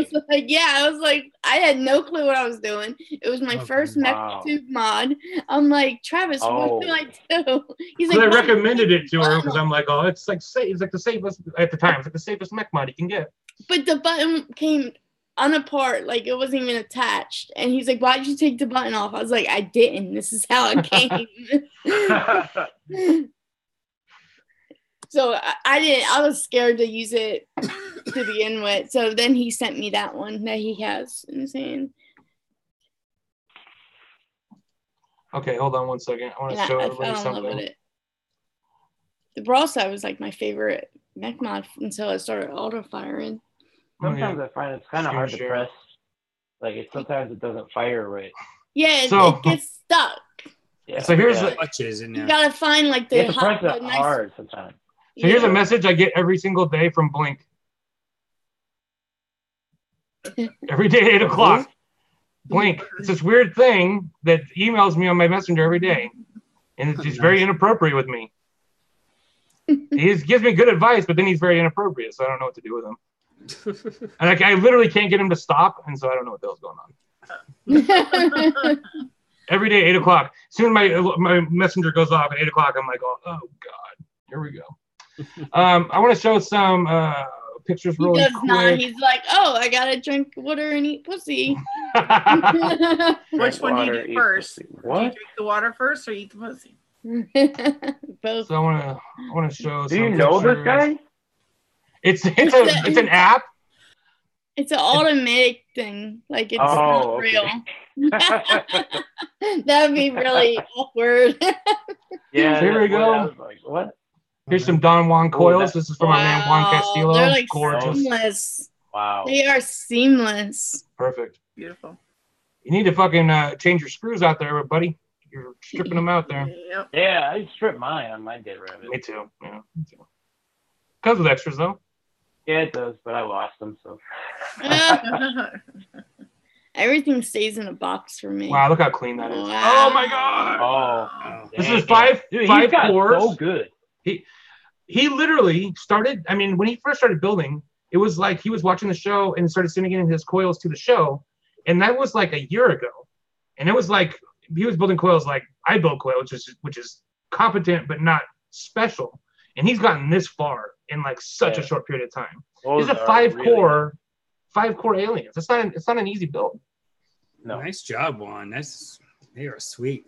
was like, I had no clue what I was doing. It was my first mech tube mod. I'm like, Travis, what do I do? He's like, I recommended it to her because I'm like, oh, it's like safe. It's like the safest at the time. It's like the safest mech mod you can get. But the button came unapart, like it wasn't even attached. And he's like, why did you take the button off? I was like, I didn't. This is how it came. So I didn't. I was scared to use it to begin with. So then he sent me that one that he has in his hand. Okay, hold on one second. I want to show everybody something. the broadside was like my favorite mech mod until I started auto firing. Sometimes I find it's kind of hard to press. Like sometimes it doesn't fire right. Yeah, it gets stuck. Yeah. So here's the touches in there. You gotta find like the hot, the nice... hard sometimes. So here's a message I get every single day from Blink. Every day at 8 o'clock. Blink. It's this weird thing that emails me on my messenger every day. And it's just very inappropriate with me. He gives me good advice, but then he's very inappropriate, so I don't know what to do with him. And I literally can't get him to stop, and so I don't know what the hell's going on. Every day, 8 o'clock. Soon my messenger goes off at 8 o'clock. I'm like, oh God, here we go. I want to show some pictures really quick. Not. He's like, oh, I gotta drink water and eat pussy. Which one do you do first? What? Do you drink the water first or eat the pussy? Both. So I want to show. Do you know this guy? It's an app. It's an automatic thing. Like it's not real. That would be really awkward. Yeah. Here we go. I was like, what? Here's some Don Juan coils. This is from our man Juan Castillo. They're like gorgeous. Seamless. Wow. They are seamless. Perfect. Beautiful. You need to fucking change your screws out there, buddy. You're stripping them out there. Yep. Yeah, I stripped mine on my Dead Rabbit. Me too. Yeah. Comes with extras though. Yeah, it does, but I lost them, so. Everything stays in a box for me. Wow, look how clean that is. Wow. Oh my God. Oh. This is five cores. So good. He literally started, I mean, when he first started building, it was like he was watching the show and started sending in his coils to the show. And that was like a year ago. And it was like, he was building coils like I build coil, which is competent, but not special. And he's gotten this far in like such a short period of time. These are five core aliens. It's not an easy build. No. Nice job, Juan. They are sweet.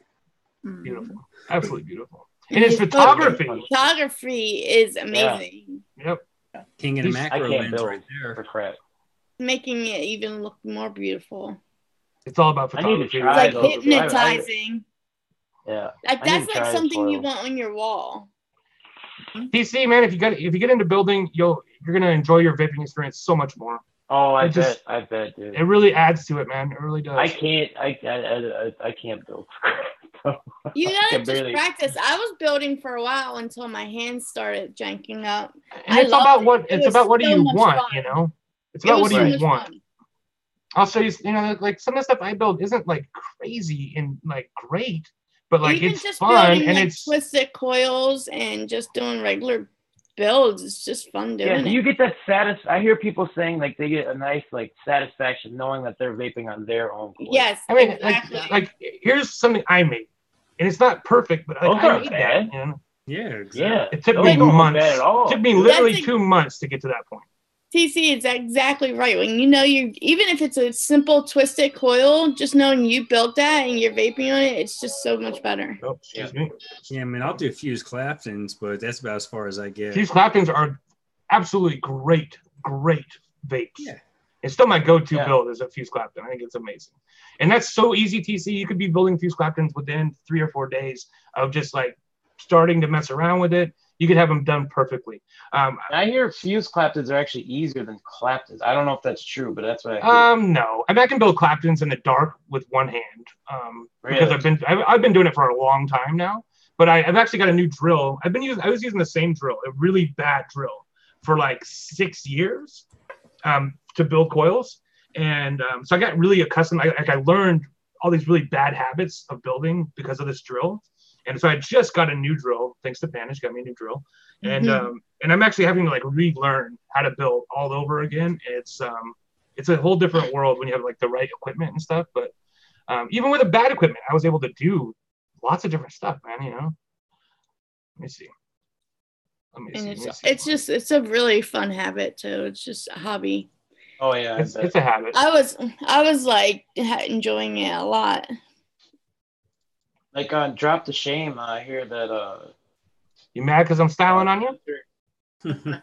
Beautiful. Absolutely beautiful. And his photography. Photography is amazing. Yeah. Yep. King of the macro lens right there. For crap. Making it even look more beautiful. It's all about photography. It's like hypnotizing. Yeah. Like that's like something you want on your wall. PC, man, if you get into building, you're gonna enjoy your vaping experience so much more. Oh, I bet, dude. It really adds to it, man. It really does. I can't build. You gotta just practice. I was building for a while until my hands started janking up. And it's about what do you want, you know? It's about what do you want. I'll show you, like some of the stuff I build isn't like crazy and like great, but like even it's just fun building, and like, it's twisted coils and just doing regular builds. It's just fun doing it. You get that I hear people saying like they get a nice like satisfaction knowing that they're vaping on their own coils. Yes, I mean, exactly. like here's something I made, and it's not perfect, but like, I made that. You know? Yeah, exactly. Yeah. It took me months. It took me literally 2 months to get to that point. TC is exactly right. When you know even if it's a simple twisted coil, just knowing you built that and you're vaping on it, it's just so much better. Oh, excuse me. Yeah, I mean, I'll do Fuse Claptons, but that's about as far as I get. Fuse Claptons are absolutely great vapes. Yeah. It's still my go-to build is a Fuse Clapton. I think it's amazing. And that's so easy, TC. You could be building Fuse Claptons within 3 or 4 days of just like starting to mess around with it. You could have them done perfectly. I hear Fuse Claptons are actually easier than Claptons. I don't know if that's true, but that's what I hear. No. I mean, I can build Claptons in the dark with one hand because I've been doing it for a long time now. But I've actually got a new drill. I was using the same drill, a really bad drill, for like 6 years to build coils. And so I got really accustomed. I learned all these really bad habits of building because of this drill. And so I just got a new drill, thanks to Panish, got me a new drill. And and I'm actually having to like relearn how to build all over again. It's a whole different world when you have like the right equipment and stuff. But even with the bad equipment, I was able to do lots of different stuff, man, you know. Let me see. It's a really fun habit too. It's just a hobby. Oh yeah, it's a habit. I was like enjoying it a lot. Like on Drop the Shame, I hear that. You mad because I'm styling on you? And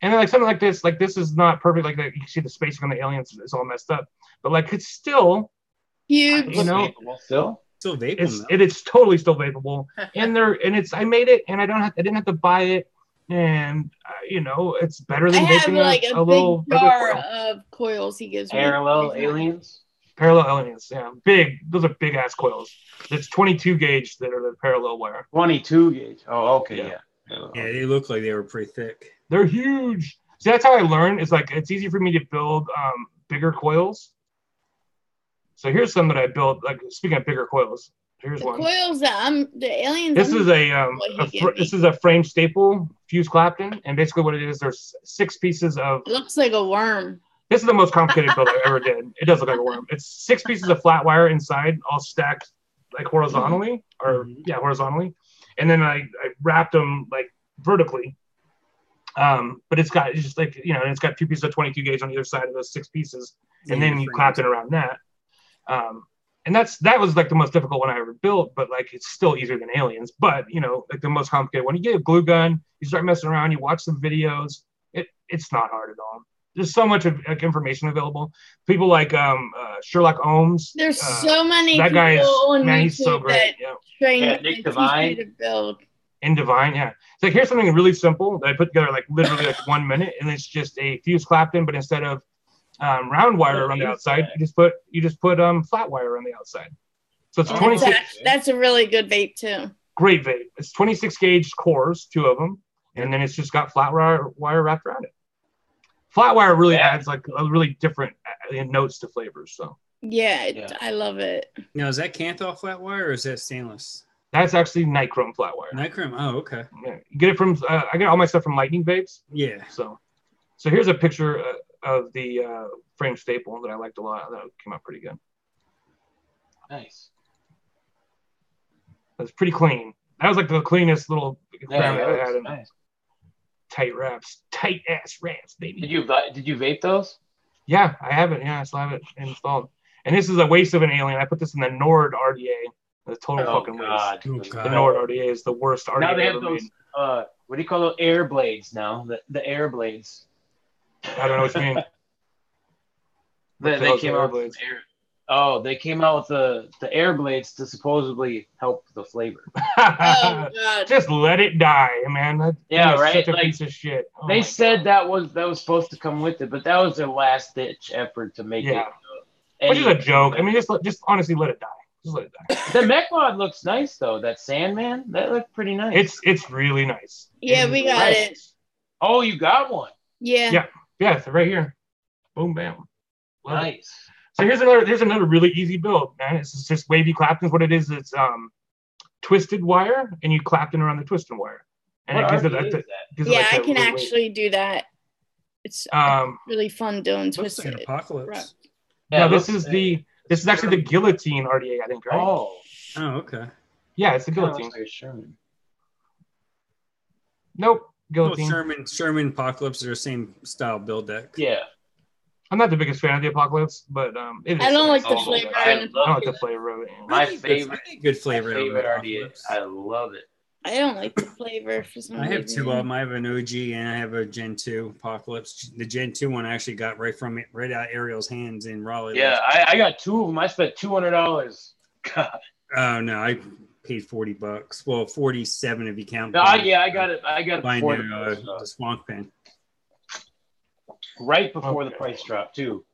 then like something like this is not perfect. Like that, you can see the spacing on the aliens is all messed up, but like it's still huge. You know, still. Still vaping. It's totally still vapable. I made it, and I didn't have to buy it, and it's better than vaping a little big jar of coils he gives me. Parallel Aliens. Parallel Aliens, yeah, big. Those are big ass coils. It's 22 gauge that are the parallel wire. 22 gauge. Oh, okay, yeah. Yeah, they look like they were pretty thick. They're huge. See, that's how I learned. It's like it's easy for me to build bigger coils. So here's some that I built. Like speaking of bigger coils, here's one. Coils that the aliens. This is a frame staple fused Clapton, and basically what it is, there's 6 pieces of. It looks like a worm. This is the most complicated build I ever did. It does look like a worm. It's 6 pieces of flat wire inside, all stacked like horizontally, horizontally, and then I wrapped them like vertically. But it's got 2 pieces of 22 gauge on either side of those 6 pieces, and then you clap it around that. And that was like the most difficult one I ever built, but like it's still easier than Aliens. But like the most complicated one, you get a glue gun, you start messing around, you watch some videos. It's not hard at all. There's so much of information available. People like Sherlock Holmes. There's so many. That guy he's so great. Nick Devine. To build. In Divine, yeah. It's like here's something really simple that I put together like literally like 1 minute, and it's just a fused Clapton, but instead of round wire around the outside, you just put flat wire around the outside. So it's 26. That's a really good vape too. Great vape. It's 26 gauge cores, 2 of them, and then it's just got flat wire wrapped around it. Flat wire really adds like a really different notes to flavors. So I love it. Now is that Kanthal flat wire or is that stainless? That's actually nichrome flat wire. Nichrome. Oh, okay. Yeah, you get it from. I get all my stuff from Lightning Vapes. Yeah. So here's a picture of the frame staple that I liked a lot. That came out pretty good. Nice. That's pretty clean. That was like the cleanest little experiment I had. Nice. Tight wraps, tight ass wraps, baby. Did you vape those? Yeah, I have it. Yeah, I still have it installed. And this is a waste of an Alien. I put this in the Nord RDA. The total fucking waste. The Nord RDA is the worst RDA now they have ever those. made. What do you call those air blades now? The air blades. I don't know what you mean. They came out with air. Oh, they came out with the air blades to supposedly help the flavor. Oh God! Just let it die, man. Right? Such a piece of shit. They said that was supposed to come with it, but that was their last ditch effort to make it. Which is a joke. I mean, just honestly let it die. Just let it die. The mech mod looks nice though. That Sandman, that looked pretty nice. It's really nice. Yeah, we got it. Oh, you got one. Yeah. Yeah, it's right here. Boom, bam. Love nice. It. So here's another really easy build, man. It's just wavy Clapton. What it is, it's twisted wire, and you Clapton around the twisted wire, and it gives it that. I can actually do that. It's really fun doing twisted. Like Apocalypse. Right. Yeah, this is actually the Guillotine RDA, I think, right? Oh, okay. Yeah, it's the Guillotine. Sherman. Nope, Guillotine. Well, Sherman Apocalypse are the same style build deck. Yeah. I'm not the biggest fan of the Apocalypse, but I don't like the flavor. I don't like the flavor of it. My favorite, good flavor. My favorite RDA. I love it. I don't like the flavor for some reason. I have 2 of them. I have an OG and I have a Gen 2 Apocalypse. The Gen 2 one I actually got right out Ariel's hands in Raleigh. Yeah, I got 2 of them. I spent $200. God. Oh no, I paid $40. Well, 47 if you count. No, I got it. I got it before the Swank pen. Right before the price drop, too.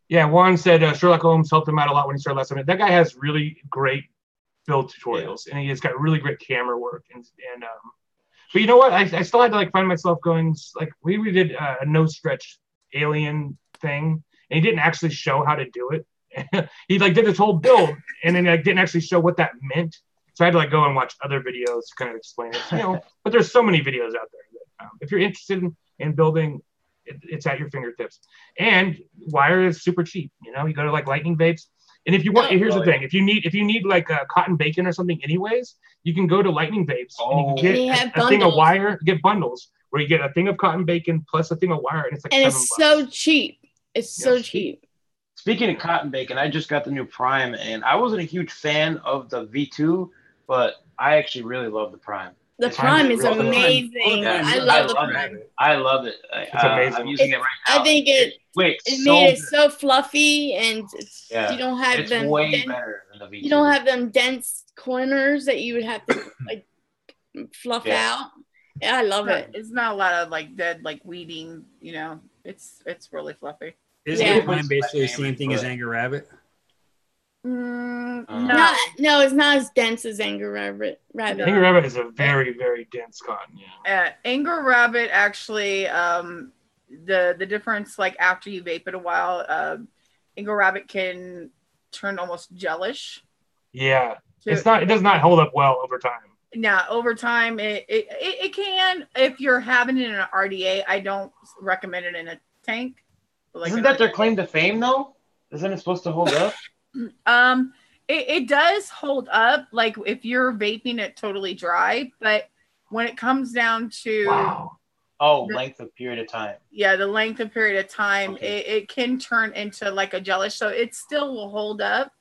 Yeah, Juan said Sherlock Holmes helped him out a lot when he started last time. That guy has really great build tutorials, and he's got really great camera work. And but you know what? I still had to like find myself going like we did a no stretch Alien thing, and he didn't actually show how to do it. He like did this whole build, and then like didn't actually show what that meant. So I had to like go and watch other videos to kind of explain it. But there's so many videos out there that if you're interested in building. It's at your fingertips, and wire is super cheap. You go to like Lightning Vapes, and if you want, here's the thing: if you need like a cotton bacon or something, anyways, you can go to Lightning Vapes and you can get a thing of wire, get bundles where you get a thing of cotton bacon plus a thing of wire, and it's like $7. It's so cheap. It's so cheap. Speaking of cotton bacon, I just got the new Prime, and I wasn't a huge fan of the V2, but I actually really love the Prime. The Prime is really amazing. Yeah, I love the Prime. Rabbit. I love it. It's amazing. I'm using it right now. I think it Wait, made it so fluffy, and yeah, you don't have it's them. way better than the V2. You don't have them dense corners that you would have to like fluff out. Yeah, I love it. It's not a lot of like dead like weeding. You know, it's really fluffy. Isn't Yeah. the Prime basically the same thing as Anger Rabbit? No. No, it's not as dense as Anger Rabbit. Anger Rabbit is a very, very dense cotton. Yeah. Anger Rabbit actually, the difference like after you vape it a while, Anger Rabbit can turn almost gelish. Yeah. It does not hold up well over time. Now, over time, it can. If you're having it in an RDA, I don't recommend it in a tank. Like Isn't that their claim to fame, though? Isn't it supposed to hold up? It does hold up, like if you're vaping it totally dry, but when it comes down to length of period of time. Yeah, the length of period of time, Okay. it can turn into like a gelish, so it still will hold up,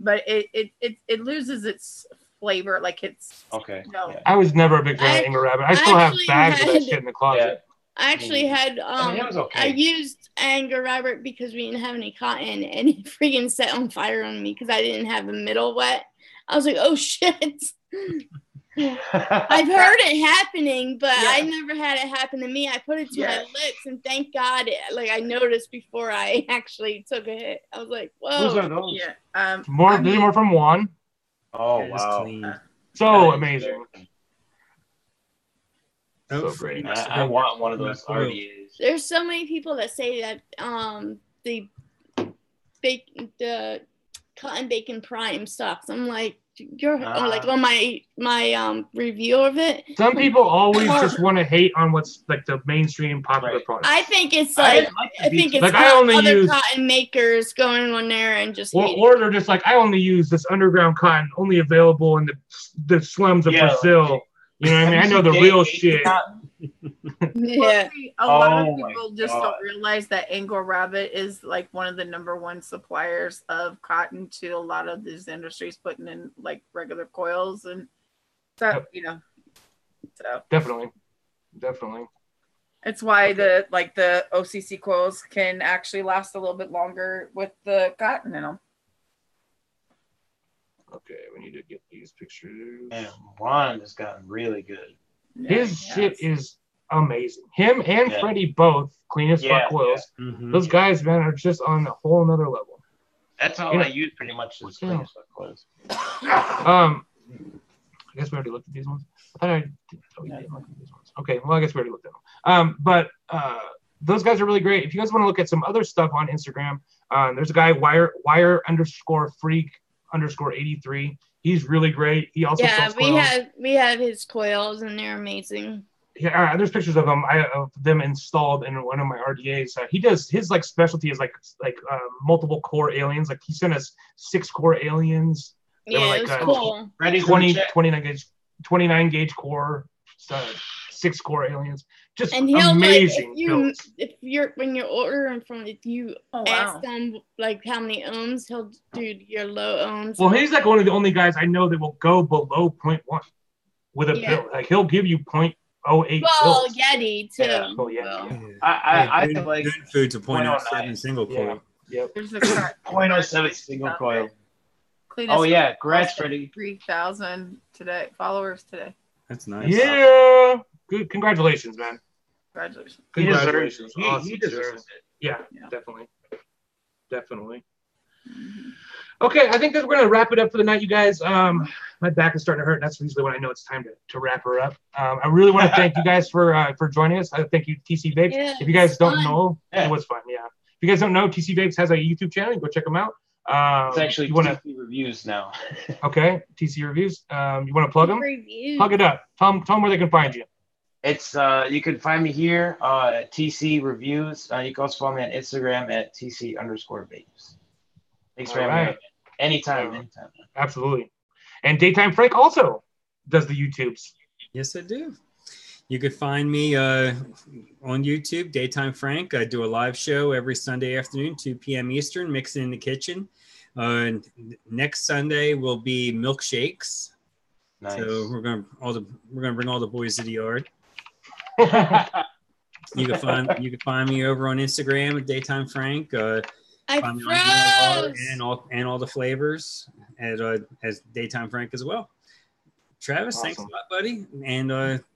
but it loses its flavor, like it's Okay. no. Yeah. I was never a big fan of Anger Rabbit. I still have bags of that shit in the closet. I actually had it was okay. I used Anger Rabbit because we didn't have any cotton, and it freaking set on fire on me because I didn't have the middle wet. I was like, oh shit. I've heard it happening, but I never had it happen to me. I put it to my lips, and thank God, I noticed before I actually took a hit. I was like, whoa. Whose are those? Yeah. More from Juan. Oh, That is wow. clean. So amazing. Oh, So great. I want one of those RDAs. There's so many people that say that the cotton bacon prime sucks. I'm like, you're like on my review of it. Some people always just want to hate on what's like the mainstream popular product. I think it's like I think it's Like, I only other use- cotton makers going on there and just hating. Or they're just like, I only use this underground cotton, only available in the slums of Brazil. You know what I mean? I know the real shit. Yeah. A lot of people just don't realize that Anger Rabbit is like one of the #1 suppliers of cotton to a lot of these industries, putting in like regular coils and stuff, you know. So Definitely. it's why the OCC coils can actually last a little bit longer with the cotton in them. Okay, we need to get these pictures. Man, Juan has gotten really good. His shit is amazing. Him and Freddie both clean as fuck coils. Mhm. Those guys, man, are just on a whole nother level. That's all I use pretty much. Is clean as fuck clothes. I guess we already looked at these ones. I thought I did. Oh, we didn't look at these ones. Okay, well, I guess we already looked at them. But those guys are really great. If you guys want to look at some other stuff on Instagram, there's a guy wire_freak_83. He's really great. He also sells coils. we have his coils and they're amazing. Yeah, there's pictures of them installed in one of my RDAs. He does his like specialty is like multiple core aliens. Like he sent us 6 core aliens. They were, Yeah, it was cool. 29 gauge core, 6 core aliens. Just And he'll amazing. if you're when you're ordering from, if you ask them like how many ohms, he'll do your low ohms. Well, he's like one of the only guys I know that will go below 0.1 with a pill. Like he'll give you 0.08 well, pills. Yeti too. Yeah. Oh, yeah. I feel like Good food's a 0.07 0.09 single coil. Yep. There's a 0.07 single coil. Cleanest Oh yeah, congrats, Freddie. 3,000 today followers today. That's nice. Yeah. Good. Congratulations, man. Congratulations. He deserves Congratulations. it. Awesome. He deserves it. Yeah, definitely. Okay, I think that we're gonna wrap it up for the night, you guys. My back is starting to hurt. That's usually when I know it's time to wrap her up. I really want to thank you guys for joining us. I thank you, TC Vapes. Yeah, if you guys don't fun. know, it was fun. Yeah. If you guys don't know, TC Vapes has a YouTube channel. You go check them out. It's actually TC reviews now. Okay, TC reviews. You want to plug them? Reviews. Plug it up. Tell them where they can find you. It's you can find me here at TC Reviews. You can also follow me on Instagram at TC_Vapes. Thanks for having me. Anytime. Absolutely. And Daytime Frank also does the YouTubes. Yes, I do. You could find me on YouTube, Daytime Frank. I do a live show every Sunday afternoon, 2 p.m. Eastern, Mixing in the Kitchen. Next Sunday will be milkshakes. Nice. So we're gonna bring all the boys to the yard. You can find me over on Instagram at Daytime Frank. I Find me on froze. and all the flavors as Daytime Frank as well. Travis, thanks a lot, buddy, and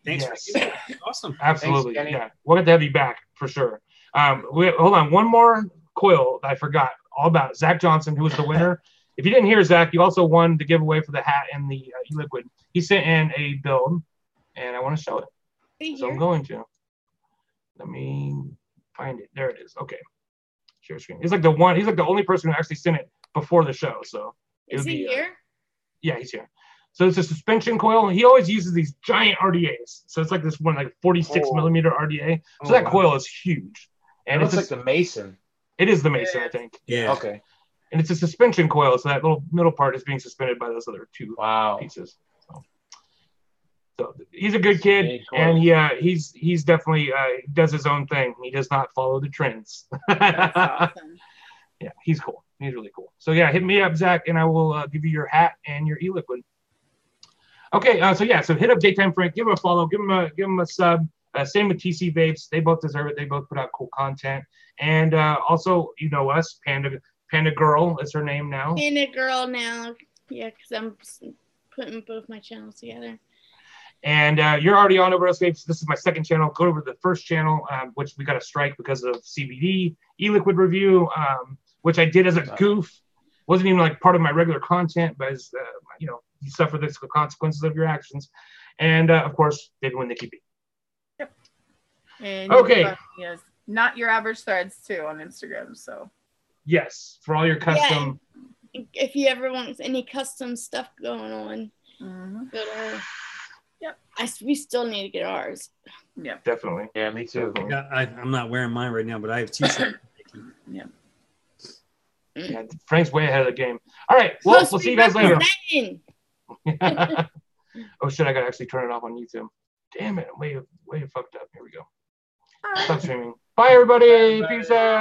thanks for giving me. Awesome. Absolutely, Thanks, yeah. We'll have to have you back for sure. Hold on, one more coil that I forgot all about. Zach Johnson, who was the winner. If you didn't hear Zach, you also won the giveaway for the hat and the e-liquid. He sent in a build, and I want to show it. So I'm going to. Let me find it. There it is. Okay. Share screen. He's like the only person who actually sent it before the show. So is he here? Yeah, he's here. So it's a suspension coil. He always uses these giant RDAs. So it's like this one, like 46 millimeter RDA. So that coil is huge. And it looks like the Mason. It is the Mason, I think. Yeah. Okay. And it's a suspension coil, so that little middle part is being suspended by those other two pieces. So he's a good kid, and he's definitely does his own thing. He does not follow the trends. That's awesome. Yeah, he's cool. He's really cool. So yeah, hit me up, Zach, and I will give you your hat and your e-liquid. Okay, so hit up Daytime Frank, give him a follow, give him a sub. Same with TC Vapes. They both deserve it. They both put out cool content. And also, you know us, Panda Girl is her name now. Panda Girl now. Yeah, because I'm putting both my channels together. And you're already on over us Vapes. This is my second channel. Go over to the first channel, which we got a strike because of CBD e-liquid review, which I did as a goof. Wasn't even like part of my regular content, but as you suffer the consequences of your actions. And of course, David win Nikki B. Yep. And okay. Yes, not your average threads too on Instagram. So yes, for all your custom. Yeah, if you ever want any custom stuff going on, go to. Yep. We still need to get ours. Yeah, definitely. Yeah, me too. I'm not wearing mine right now, but I have two shirts. Yeah. Yeah, Frank's way ahead of the game. All right, well, we'll see you guys later. Oh shit! I gotta actually turn it off on YouTube. Damn it! Way fucked up. Here we go. Stop streaming. Bye, everybody. Peace out.